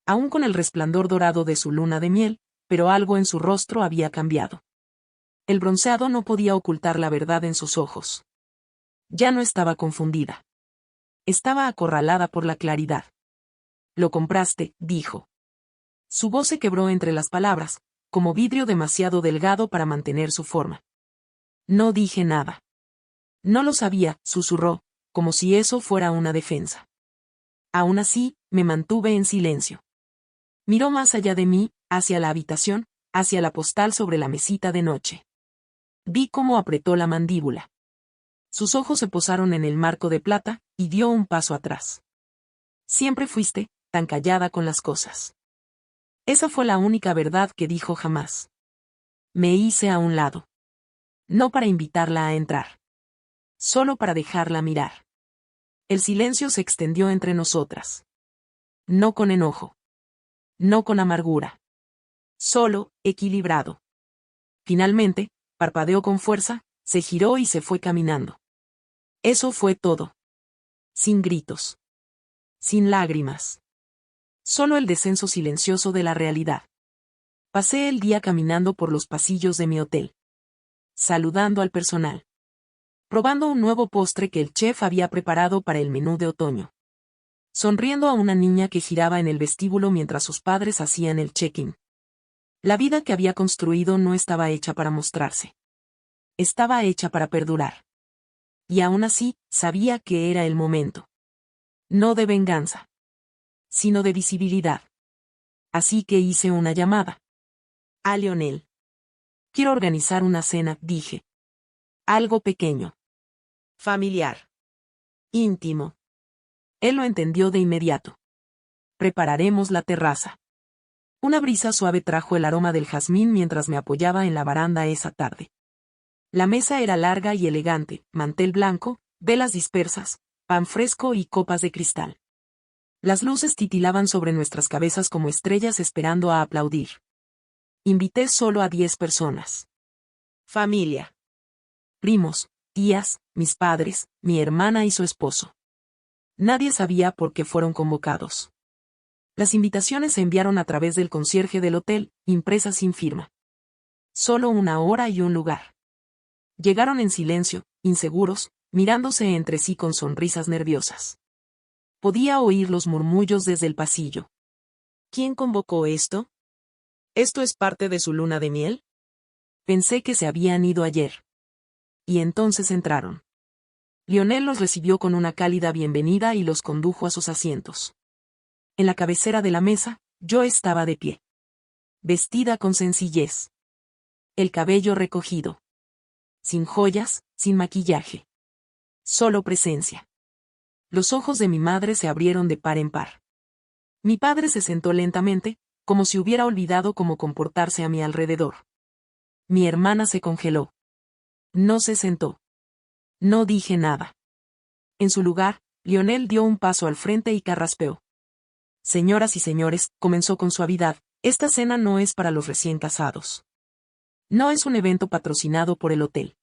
Aún con el resplandor dorado de su luna de miel, pero algo en su rostro había cambiado. El bronceado no podía ocultar la verdad en sus ojos. Ya no estaba confundida. Estaba acorralada por la claridad. «Lo compraste», dijo. Su voz se quebró entre las palabras, como vidrio demasiado delgado para mantener su forma. No dije nada. No lo sabía, susurró, como si eso fuera una defensa. Aún así, me mantuve en silencio. Miró más allá de mí, hacia la habitación, hacia la postal sobre la mesita de noche. Vi cómo apretó la mandíbula. Sus ojos se posaron en el marco de plata, y dio un paso atrás. Siempre fuiste tan callada con las cosas. Esa fue la única verdad que dijo jamás. Me hice a un lado. No para invitarla a entrar. Solo para dejarla mirar. El silencio se extendió entre nosotras. No con enojo. No con amargura. Solo, equilibrado. Finalmente, parpadeó con fuerza, se giró y se fue caminando. Eso fue todo. Sin gritos. Sin lágrimas. Solo el descenso silencioso de la realidad. Pasé el día caminando por los pasillos de mi hotel. Saludando al personal. Probando un nuevo postre que el chef había preparado para el menú de otoño. Sonriendo a una niña que giraba en el vestíbulo mientras sus padres hacían el check-in. La vida que había construido no estaba hecha para mostrarse. Estaba hecha para perdurar. Y aún así, sabía que era el momento. No de venganza. Sino de visibilidad. Así que hice una llamada. A Lionel. Quiero organizar una cena, dije. Algo pequeño. Familiar. Íntimo. Él lo entendió de inmediato. Prepararemos la terraza. Una brisa suave trajo el aroma del jazmín mientras me apoyaba en la baranda esa tarde. La mesa era larga y elegante, mantel blanco, velas dispersas, pan fresco y copas de cristal. Las luces titilaban sobre nuestras cabezas como estrellas esperando a aplaudir. Invité solo a 10 personas. Familia. Primos, tías, mis padres, mi hermana y su esposo. Nadie sabía por qué fueron convocados. Las invitaciones se enviaron a través del concierge del hotel, impresas sin firma. Solo una hora y un lugar. Llegaron en silencio, inseguros, mirándose entre sí con sonrisas nerviosas. Podía oír los murmullos desde el pasillo. ¿Quién convocó esto? ¿Esto es parte de su luna de miel? Pensé que se habían ido ayer. Y entonces entraron. Lionel los recibió con una cálida bienvenida y los condujo a sus asientos. En la cabecera de la mesa, yo estaba de pie. Vestida con sencillez. El cabello recogido. Sin joyas, sin maquillaje. Solo presencia. Los ojos de mi madre se abrieron de par en par. Mi padre se sentó lentamente, como si hubiera olvidado cómo comportarse a mi alrededor. Mi hermana se congeló. No se sentó. No dije nada. En su lugar, Lionel dio un paso al frente y carraspeó. Señoras y señores, comenzó con suavidad, esta cena no es para los recién casados. No es un evento patrocinado por el hotel.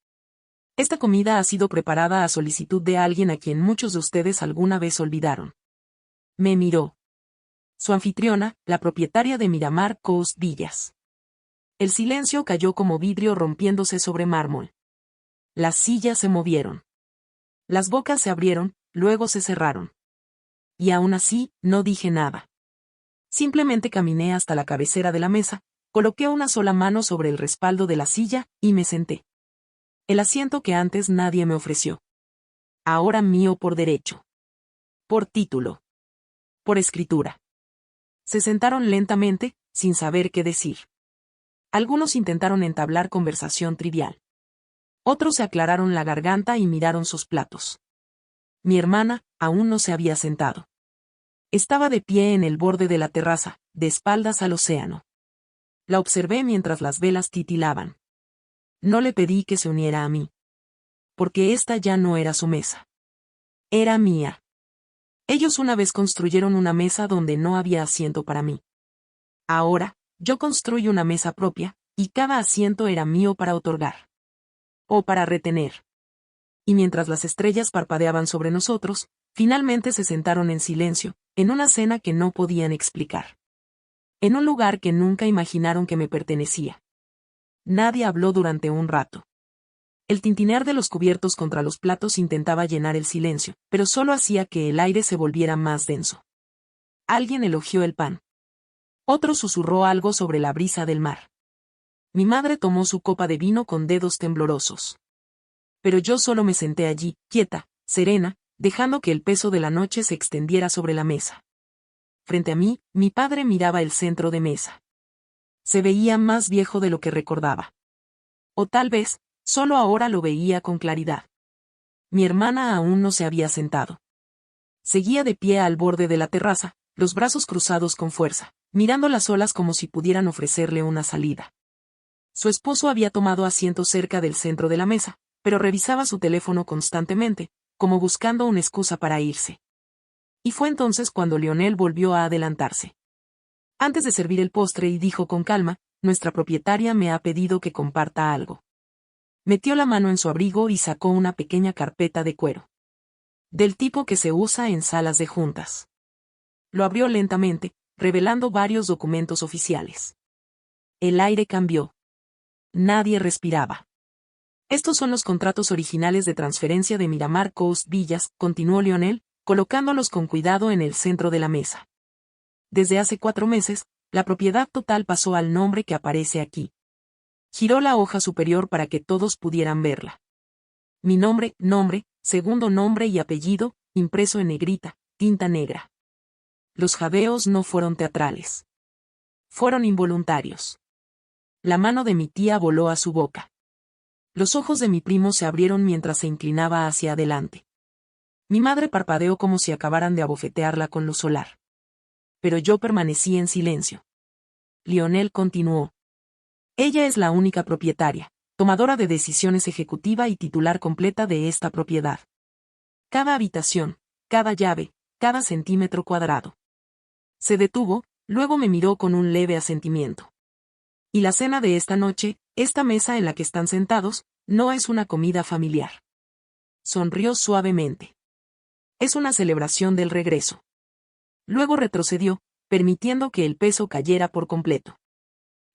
Esta comida ha sido preparada a solicitud de alguien a quien muchos de ustedes alguna vez olvidaron. Me miró. Su anfitriona, la propietaria de Miramar Coast Villas. El silencio cayó como vidrio rompiéndose sobre mármol. Las sillas se movieron. Las bocas se abrieron, luego se cerraron. Y aún así, no dije nada. Simplemente caminé hasta la cabecera de la mesa, coloqué una sola mano sobre el respaldo de la silla, y me senté. El asiento que antes nadie me ofreció. Ahora mío por derecho. Por título. Por escritura. Se sentaron lentamente, sin saber qué decir. Algunos intentaron entablar conversación trivial. Otros se aclararon la garganta y miraron sus platos. Mi hermana, aún no se había sentado. Estaba de pie en el borde de la terraza, de espaldas al océano. La observé mientras las velas titilaban. No le pedí que se uniera a mí. Porque esta ya no era su mesa. Era mía. Ellos una vez construyeron una mesa donde no había asiento para mí. Ahora, yo construyo una mesa propia, y cada asiento era mío para otorgar. O para retener. Y mientras las estrellas parpadeaban sobre nosotros, finalmente se sentaron en silencio, en una cena que no podían explicar. En un lugar que nunca imaginaron que me pertenecía. Nadie habló durante un rato. El tintinear de los cubiertos contra los platos intentaba llenar el silencio, pero solo hacía que el aire se volviera más denso. Alguien elogió el pan. Otro susurró algo sobre la brisa del mar. Mi madre tomó su copa de vino con dedos temblorosos. Pero yo solo me senté allí, quieta, serena, dejando que el peso de la noche se extendiera sobre la mesa. Frente a mí, mi padre miraba el centro de mesa. Se veía más viejo de lo que recordaba. O tal vez, solo ahora lo veía con claridad. Mi hermana aún no se había sentado. Seguía de pie al borde de la terraza, los brazos cruzados con fuerza, mirando las olas como si pudieran ofrecerle una salida. Su esposo había tomado asiento cerca del centro de la mesa, pero revisaba su teléfono constantemente, como buscando una excusa para irse. Y fue entonces cuando Lionel volvió a adelantarse. Antes de servir el postre y dijo con calma, nuestra propietaria me ha pedido que comparta algo. Metió la mano en su abrigo y sacó una pequeña carpeta de cuero. Del tipo que se usa en salas de juntas. Lo abrió lentamente, revelando varios documentos oficiales. El aire cambió. Nadie respiraba. Estos son los contratos originales de transferencia de Miramar Coast Villas, continuó Lionel, colocándolos con cuidado en el centro de la mesa. Desde hace 4 meses, la propiedad total pasó al nombre que aparece aquí. Giró la hoja superior para que todos pudieran verla. Mi nombre, segundo nombre y apellido, impreso en negrita, tinta negra. Los jadeos no fueron teatrales. Fueron involuntarios. La mano de mi tía voló a su boca. Los ojos de mi primo se abrieron mientras se inclinaba hacia adelante. Mi madre parpadeó como si acabaran de abofetearla con luz solar. Pero yo permanecí en silencio. Lionel continuó. Ella es la única propietaria, tomadora de decisiones ejecutiva y titular completa de esta propiedad. Cada habitación, cada llave, cada centímetro cuadrado. Se detuvo, luego me miró con un leve asentimiento. Y la cena de esta noche, esta mesa en la que están sentados, no es una comida familiar. Sonrió suavemente. Es una celebración del regreso. Luego retrocedió, permitiendo que el peso cayera por completo.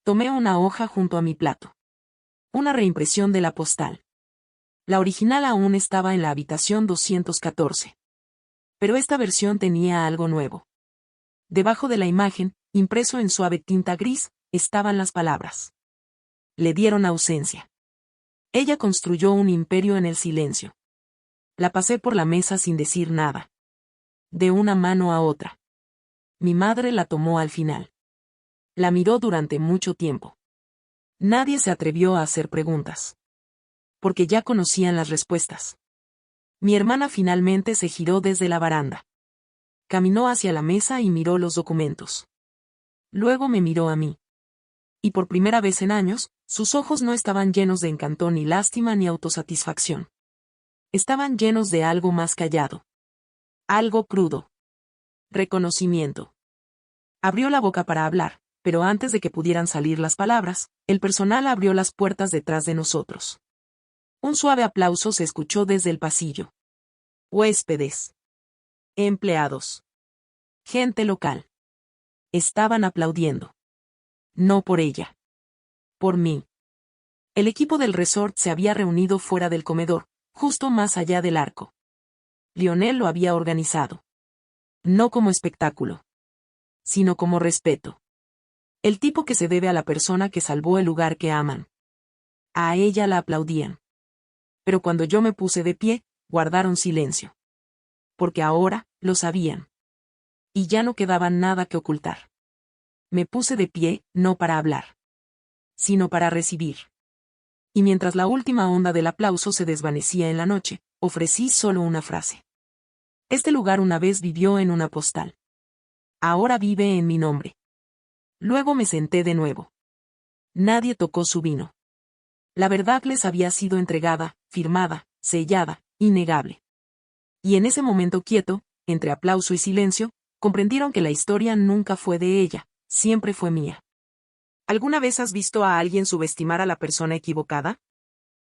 Tomé una hoja junto a mi plato. Una reimpresión de la postal. La original aún estaba en la habitación 214. Pero esta versión tenía algo nuevo. Debajo de la imagen, impreso en suave tinta gris, estaban las palabras. Le dieron ausencia. Ella construyó un imperio en el silencio. La pasé por la mesa sin decir nada. De una mano a otra. Mi madre la tomó al final. La miró durante mucho tiempo. Nadie se atrevió a hacer preguntas. Porque ya conocían las respuestas. Mi hermana finalmente se giró desde la baranda. Caminó hacia la mesa y miró los documentos. Luego me miró a mí. Y por primera vez en años, sus ojos no estaban llenos de encanto ni lástima ni autosatisfacción. Estaban llenos de algo más callado. Algo crudo. Reconocimiento. Abrió la boca para hablar, pero antes de que pudieran salir las palabras, el personal abrió las puertas detrás de nosotros. Un suave aplauso se escuchó desde el pasillo. Huéspedes. Empleados. Gente local. Estaban aplaudiendo. No por ella. Por mí. El equipo del resort se había reunido fuera del comedor, justo más allá del arco. Lionel lo había organizado. No como espectáculo. Sino como respeto. El tipo que se debe a la persona que salvó el lugar que aman. A ella la aplaudían. Pero cuando yo me puse de pie, guardaron silencio. Porque ahora, lo sabían. Y ya no quedaba nada que ocultar. Me puse de pie, no para hablar. Sino para recibir. Y mientras la última onda del aplauso se desvanecía en la noche, ofrecí solo una frase. Este lugar una vez vivió en una postal. Ahora vive en mi nombre. Luego me senté de nuevo. Nadie tocó su vino. La verdad les había sido entregada, firmada, sellada, innegable. Y en ese momento quieto, entre aplauso y silencio, comprendieron que la historia nunca fue de ella, siempre fue mía. ¿Alguna vez has visto a alguien subestimar a la persona equivocada?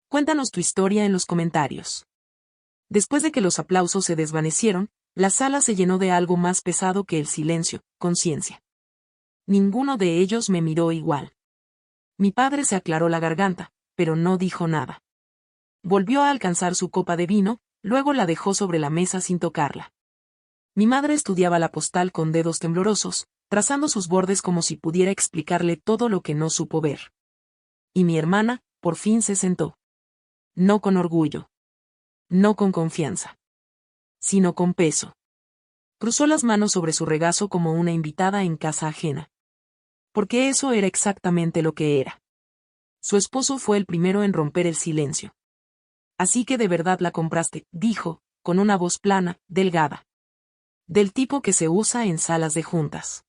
Cuéntanos tu historia en los comentarios. Después de que los aplausos se desvanecieron, la sala se llenó de algo más pesado que el silencio, conciencia. Ninguno de ellos me miró igual. Mi padre se aclaró la garganta, pero no dijo nada. Volvió a alcanzar su copa de vino, luego la dejó sobre la mesa sin tocarla. Mi madre estudiaba la postal con dedos temblorosos, trazando sus bordes como si pudiera explicarle todo lo que no supo ver. Y mi hermana, por fin se sentó. No con orgullo. No con confianza. Sino con peso. Cruzó las manos sobre su regazo como una invitada en casa ajena. Porque eso era exactamente lo que era. Su esposo fue el primero en romper el silencio. Así que de verdad la compraste, dijo, con una voz plana, delgada. Del tipo que se usa en salas de juntas.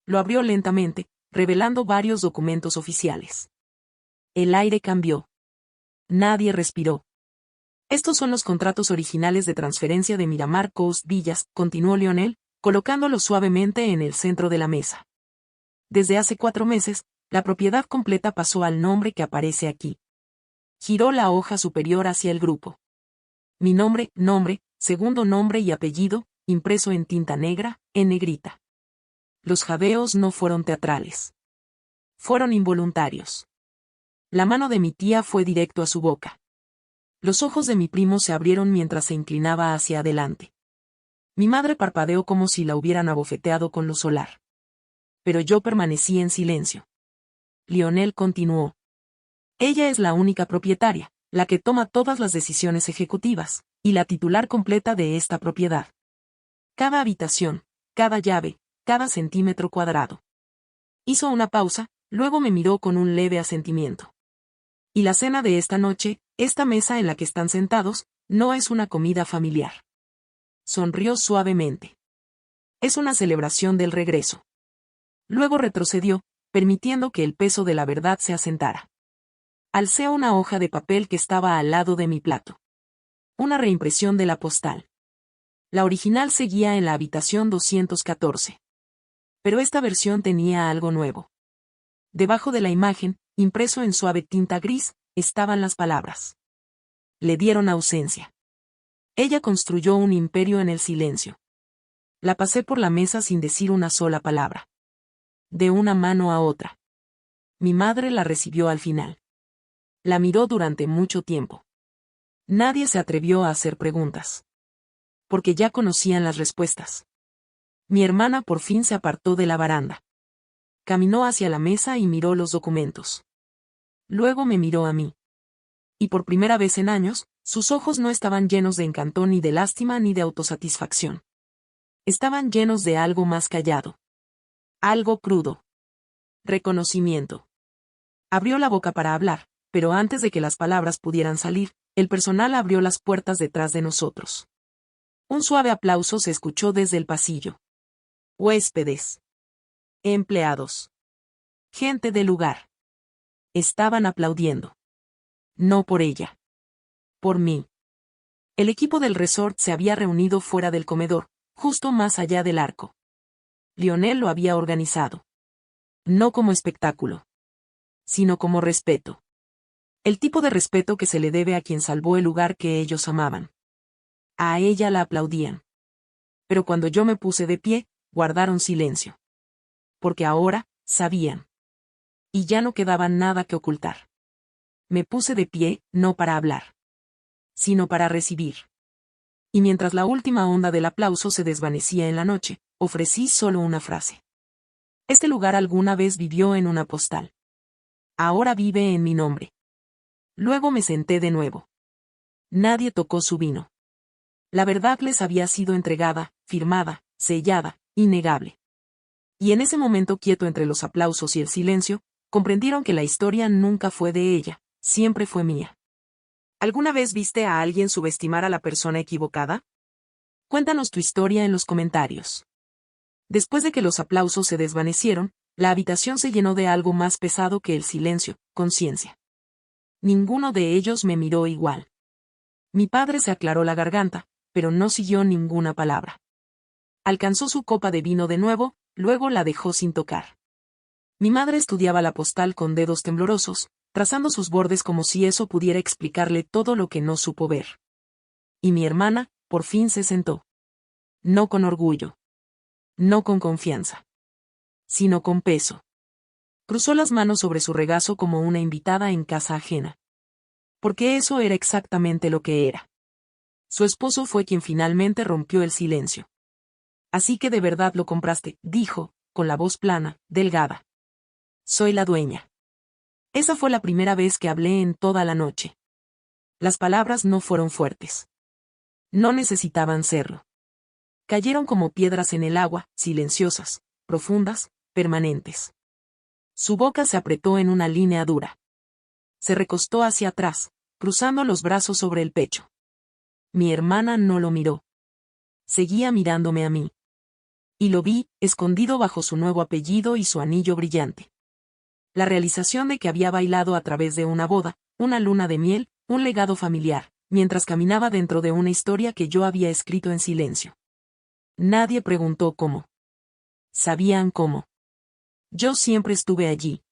Lo abrió lentamente, revelando varios documentos oficiales. El aire cambió. Nadie respiró. Estos son los contratos originales de transferencia de Miramar Coast Villas, continuó Lionel, colocándolos suavemente en el centro de la mesa. Desde hace 4 meses, la propiedad completa pasó al nombre que aparece aquí. Giró la hoja superior hacia el grupo. Mi nombre, segundo nombre y apellido, impreso en tinta negra, en negrita. Los jadeos no fueron teatrales. Fueron involuntarios. La mano de mi tía fue directo a su boca. Los ojos de mi primo se abrieron mientras se inclinaba hacia adelante. Mi madre parpadeó como si la hubieran abofeteado con luz solar. Pero yo permanecí en silencio. Lionel continuó. Ella es la única propietaria, la que toma todas las decisiones ejecutivas, y la titular completa de esta propiedad. Cada habitación, cada llave, cada centímetro cuadrado. Hizo una pausa, luego me miró con un leve asentimiento. Y la cena de esta noche, esta mesa en la que están sentados, no es una comida familiar. Sonrió suavemente. Es una celebración del regreso. Luego retrocedió, permitiendo que el peso de la verdad se asentara. Alcé una hoja de papel que estaba al lado de mi plato. Una reimpresión de la postal. La original seguía en la habitación 214. Pero esta versión tenía algo nuevo. Debajo de la imagen, impreso en suave tinta gris, estaban las palabras. Le dieron ausencia. Ella construyó un imperio en el silencio. La pasé por la mesa sin decir una sola palabra. De una mano a otra. Mi madre la recibió al final. La miró durante mucho tiempo. Nadie se atrevió a hacer preguntas. Porque ya conocían las respuestas. Mi hermana por fin se apartó de la baranda. Caminó hacia la mesa y miró los documentos. Luego me miró a mí. Y por primera vez en años, sus ojos no estaban llenos de encanto ni de lástima ni de autosatisfacción. Estaban llenos de algo más callado. Algo crudo. Reconocimiento. Abrió la boca para hablar, pero antes de que las palabras pudieran salir, el personal abrió las puertas detrás de nosotros. Un suave aplauso se escuchó desde el pasillo. Huéspedes. Empleados. Gente del lugar. Estaban aplaudiendo. No por ella. Por mí. El equipo del resort se había reunido fuera del comedor, justo más allá del arco. Lionel lo había organizado. No como espectáculo. Sino como respeto. El tipo de respeto que se le debe a quien salvó el lugar que ellos amaban. A ella la aplaudían. Pero cuando yo me puse de pie, guardaron silencio. Porque ahora, sabían. Y ya no quedaba nada que ocultar. Me puse de pie, no para hablar. Sino para recibir. Y mientras la última onda del aplauso se desvanecía en la noche, ofrecí solo una frase. Este lugar alguna vez vivió en una postal. Ahora vive en mi nombre. Luego me senté de nuevo. Nadie tocó su vino. La verdad les había sido entregada, firmada, sellada, innegable. Y en ese momento quieto entre los aplausos y el silencio, comprendieron que la historia nunca fue de ella, siempre fue mía. ¿Alguna vez viste a alguien subestimar a la persona equivocada? Cuéntanos tu historia en los comentarios. Después de que los aplausos se desvanecieron, la habitación se llenó de algo más pesado que el silencio, conciencia. Ninguno de ellos me miró igual. Mi padre se aclaró la garganta, pero no siguió ninguna palabra. Alcanzó su copa de vino de nuevo, luego la dejó sin tocar. Mi madre estudiaba la postal con dedos temblorosos, trazando sus bordes como si eso pudiera explicarle todo lo que no supo ver. Y mi hermana, por fin se sentó. No con orgullo. No con confianza. Sino con peso. Cruzó las manos sobre su regazo como una invitada en casa ajena. Porque eso era exactamente lo que era. Su esposo fue quien finalmente rompió el silencio. Así que de verdad lo compraste, dijo, con la voz plana, delgada. Soy la dueña. Esa fue la primera vez que hablé en toda la noche. Las palabras no fueron fuertes. No necesitaban serlo. Cayeron como piedras en el agua, silenciosas, profundas, permanentes. Su boca se apretó en una línea dura. Se recostó hacia atrás, cruzando los brazos sobre el pecho. Mi hermana no lo miró. Seguía mirándome a mí. Y lo vi, escondido bajo su nuevo apellido y su anillo brillante. La realización de que había bailado a través de una boda, una luna de miel, un legado familiar, mientras caminaba dentro de una historia que yo había escrito en silencio. Nadie preguntó cómo. Sabían cómo. Yo siempre estuve allí.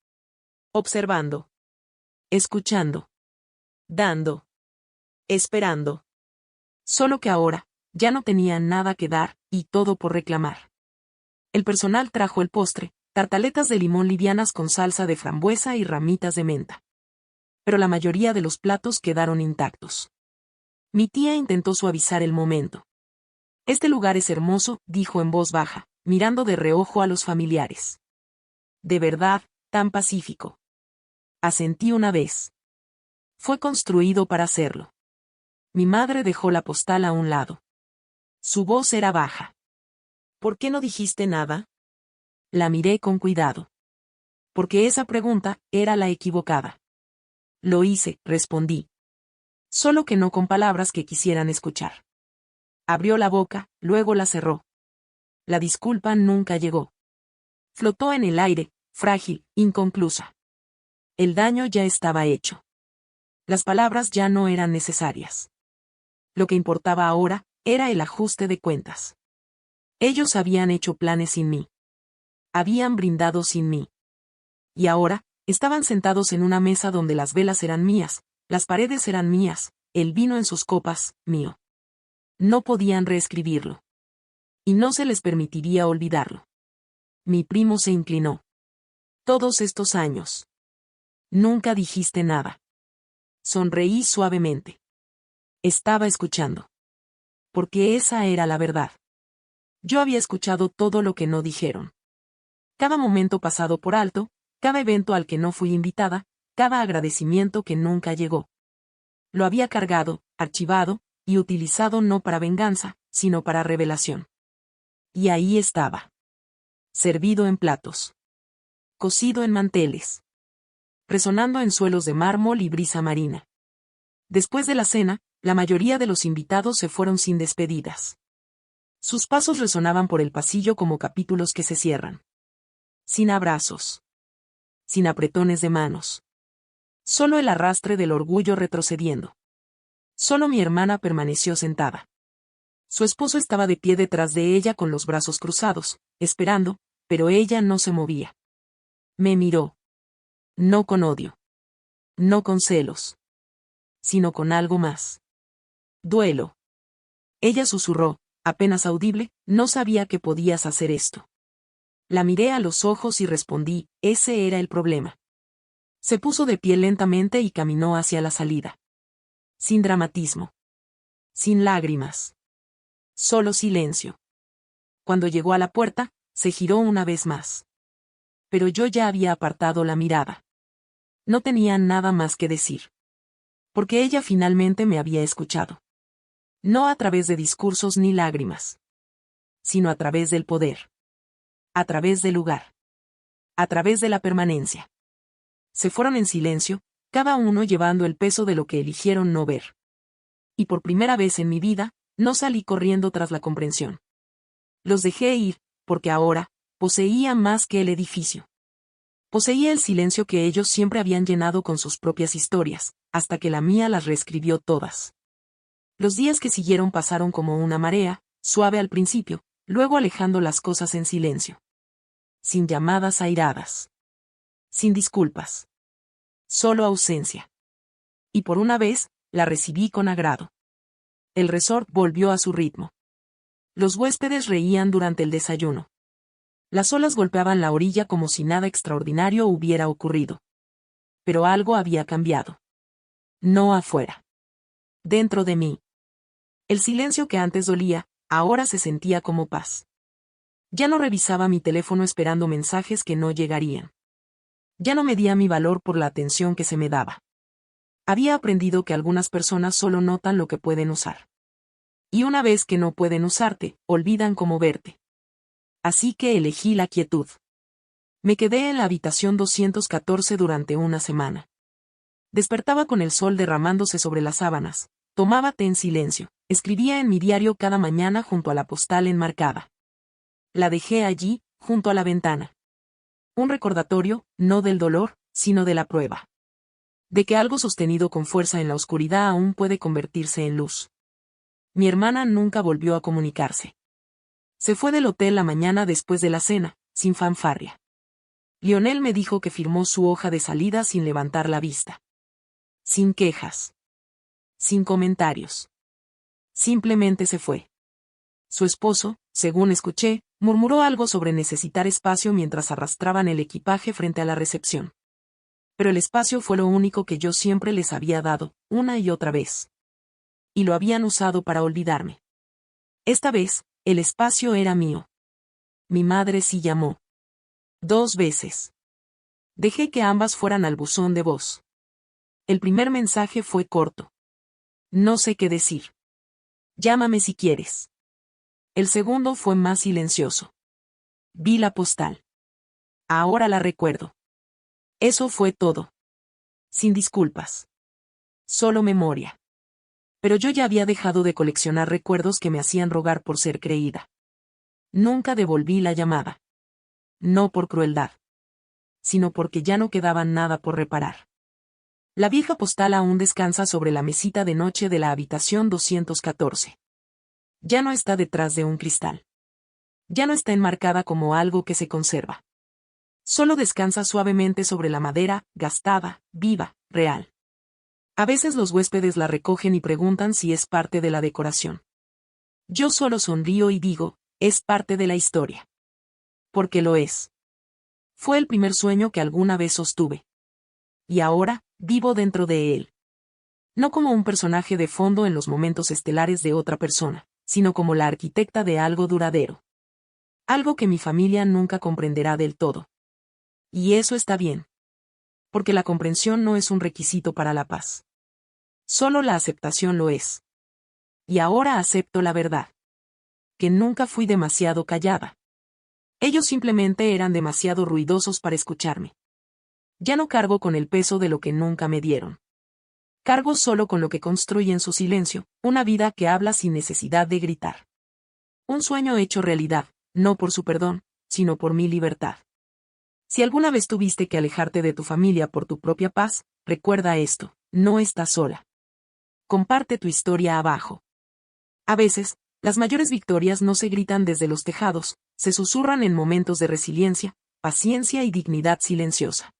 Observando. Escuchando. Dando. Esperando. Solo que ahora, ya no tenía nada que dar, y todo por reclamar. El personal trajo el postre, tartaletas de limón livianas con salsa de frambuesa y ramitas de menta. Pero la mayoría de los platos quedaron intactos. Mi tía intentó suavizar el momento. Este lugar es hermoso, dijo en voz baja, mirando de reojo a los familiares. De verdad, tan pacífico. Asentí una vez. Fue construido para hacerlo. Mi madre dejó la postal a un lado. Su voz era baja. ¿Por qué no dijiste nada? La miré con cuidado. Porque esa pregunta era la equivocada. Lo hice, respondí. Solo que no con palabras que quisieran escuchar. Abrió la boca, luego la cerró. La disculpa nunca llegó. Flotó en el aire, frágil, inconclusa. El daño ya estaba hecho. Las palabras ya no eran necesarias. Lo que importaba ahora, era el ajuste de cuentas. Ellos habían hecho planes sin mí. Habían brindado sin mí. Y ahora, estaban sentados en una mesa donde las velas eran mías, las paredes eran mías, el vino en sus copas, mío. No podían reescribirlo. Y no se les permitiría olvidarlo. Mi primo se inclinó. Todos estos años. Nunca dijiste nada. Sonreí suavemente. Estaba escuchando. Porque esa era la verdad. Yo había escuchado todo lo que no dijeron. Cada momento pasado por alto, cada evento al que no fui invitada, cada agradecimiento que nunca llegó. Lo había cargado, archivado, y utilizado no para venganza, sino para revelación. Y ahí estaba. Servido en platos. Cocido en manteles. Resonando en suelos de mármol y brisa marina. Después de la cena, la mayoría de los invitados se fueron sin despedidas. Sus pasos resonaban por el pasillo como capítulos que se cierran. Sin abrazos. Sin apretones de manos. Solo el arrastre del orgullo retrocediendo. Solo mi hermana permaneció sentada. Su esposo estaba de pie detrás de ella con los brazos cruzados, esperando, pero ella no se movía. Me miró. No con odio. No con celos. Sino con algo más. Duelo. Ella susurró, apenas audible, no sabía que podías hacer esto. La miré a los ojos y respondí, ese era el problema. Se puso de pie lentamente y caminó hacia la salida. Sin dramatismo. Sin lágrimas. Solo silencio. Cuando llegó a la puerta, se giró una vez más. Pero yo ya había apartado la mirada. No tenía nada más que decir. Porque ella finalmente me había escuchado. No a través de discursos ni lágrimas. Sino a través del poder. A través del lugar. A través de la permanencia. Se fueron en silencio, cada uno llevando el peso de lo que eligieron no ver. Y por primera vez en mi vida, no salí corriendo tras la comprensión. Los dejé ir, porque ahora, poseía más que el edificio. Poseía el silencio que ellos siempre habían llenado con sus propias historias, hasta que la mía las reescribió todas. Los días que siguieron pasaron como una marea, suave al principio, luego alejando las cosas en silencio. Sin llamadas airadas. Sin disculpas. Solo ausencia. Y por una vez, la recibí con agrado. El resort volvió a su ritmo. Los huéspedes reían durante el desayuno. Las olas golpeaban la orilla como si nada extraordinario hubiera ocurrido. Pero algo había cambiado. No afuera. Dentro de mí. El silencio que antes dolía, ahora se sentía como paz. Ya no revisaba mi teléfono esperando mensajes que no llegarían. Ya no medía mi valor por la atención que se me daba. Había aprendido que algunas personas solo notan lo que pueden usar. Y una vez que no pueden usarte, olvidan cómo verte. Así que elegí la quietud. Me quedé en la habitación 214 durante una semana. Despertaba con el sol derramándose sobre las sábanas, tomaba té en silencio, escribía en mi diario cada mañana junto a la postal enmarcada. La dejé allí, junto a la ventana. Un recordatorio, no del dolor, sino de la prueba. De que algo sostenido con fuerza en la oscuridad aún puede convertirse en luz. Mi hermana nunca volvió a comunicarse. Se fue del hotel la mañana después de la cena, sin fanfarria. Lionel me dijo que firmó su hoja de salida sin levantar la vista. Sin quejas. Sin comentarios. Simplemente se fue. Su esposo, según escuché, murmuró algo sobre necesitar espacio mientras arrastraban el equipaje frente a la recepción. Pero el espacio fue lo único que yo siempre les había dado, una y otra vez. Y lo habían usado para olvidarme. Esta vez, el espacio era mío. Mi madre sí llamó. 2 veces. Dejé que ambas fueran al buzón de voz. El primer mensaje fue corto. No sé qué decir. Llámame si quieres. El segundo fue más silencioso. Vi la postal. Ahora la recuerdo. Eso fue todo. Sin disculpas. Solo memoria. Pero yo ya había dejado de coleccionar recuerdos que me hacían rogar por ser creída. Nunca devolví la llamada. No por crueldad. Sino porque ya no quedaba nada por reparar. La vieja postal aún descansa sobre la mesita de noche de la habitación 214. Ya no está detrás de un cristal. Ya no está enmarcada como algo que se conserva. Solo descansa suavemente sobre la madera, gastada, viva, real. A veces los huéspedes la recogen y preguntan si es parte de la decoración. Yo solo sonrío y digo, es parte de la historia. Porque lo es. Fue el primer sueño que alguna vez sostuve. Y ahora, vivo dentro de él. No como un personaje de fondo en los momentos estelares de otra persona, sino como la arquitecta de algo duradero. Algo que mi familia nunca comprenderá del todo. Y eso está bien. Porque la comprensión no es un requisito para la paz. Solo la aceptación lo es. Y ahora acepto la verdad. Que nunca fui demasiado callada. Ellos simplemente eran demasiado ruidosos para escucharme. Ya no cargo con el peso de lo que nunca me dieron. Cargo solo con lo que construye en su silencio, una vida que habla sin necesidad de gritar. Un sueño hecho realidad, no por su perdón, sino por mi libertad. Si alguna vez tuviste que alejarte de tu familia por tu propia paz, recuerda esto, no estás sola. Comparte tu historia abajo. A veces, las mayores victorias no se gritan desde los tejados, se susurran en momentos de resiliencia, paciencia y dignidad silenciosa.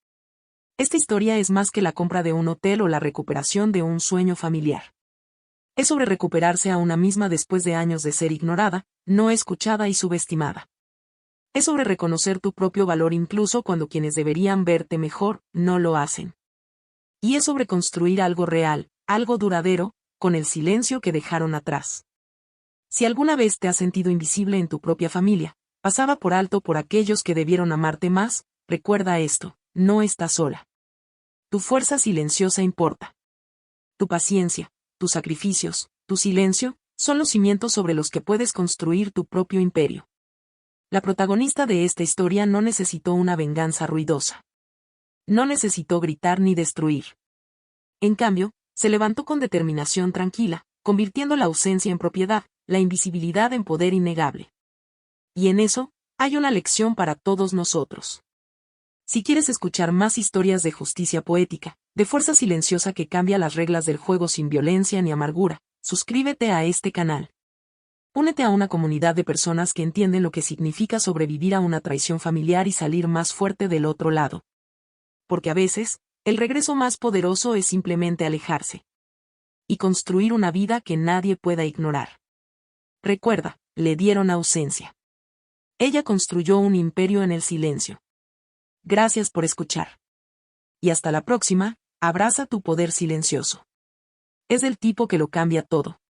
Esta historia es más que la compra de un hotel o la recuperación de un sueño familiar. Es sobre recuperarse a una misma después de años de ser ignorada, no escuchada y subestimada. Es sobre reconocer tu propio valor incluso cuando quienes deberían verte mejor, no lo hacen. Y es sobre construir algo real, algo duradero, con el silencio que dejaron atrás. Si alguna vez te has sentido invisible en tu propia familia, pasaba por alto por aquellos que debieron amarte más, recuerda esto, no estás sola. Tu fuerza silenciosa importa. Tu paciencia, tus sacrificios, tu silencio, son los cimientos sobre los que puedes construir tu propio imperio. La protagonista de esta historia no necesitó una venganza ruidosa. No necesitó gritar ni destruir. En cambio, se levantó con determinación tranquila, convirtiendo la ausencia en propiedad, la invisibilidad en poder innegable. Y en eso, hay una lección para todos nosotros. Si quieres escuchar más historias de justicia poética, de fuerza silenciosa que cambia las reglas del juego sin violencia ni amargura, suscríbete a este canal. Únete a una comunidad de personas que entienden lo que significa sobrevivir a una traición familiar y salir más fuerte del otro lado. Porque a veces, el regreso más poderoso es simplemente alejarse. Y construir una vida que nadie pueda ignorar. Recuerda, le dieron ausencia. Ella construyó un imperio en el silencio. Gracias por escuchar. Y hasta la próxima, abraza tu poder silencioso. Es el tipo que lo cambia todo.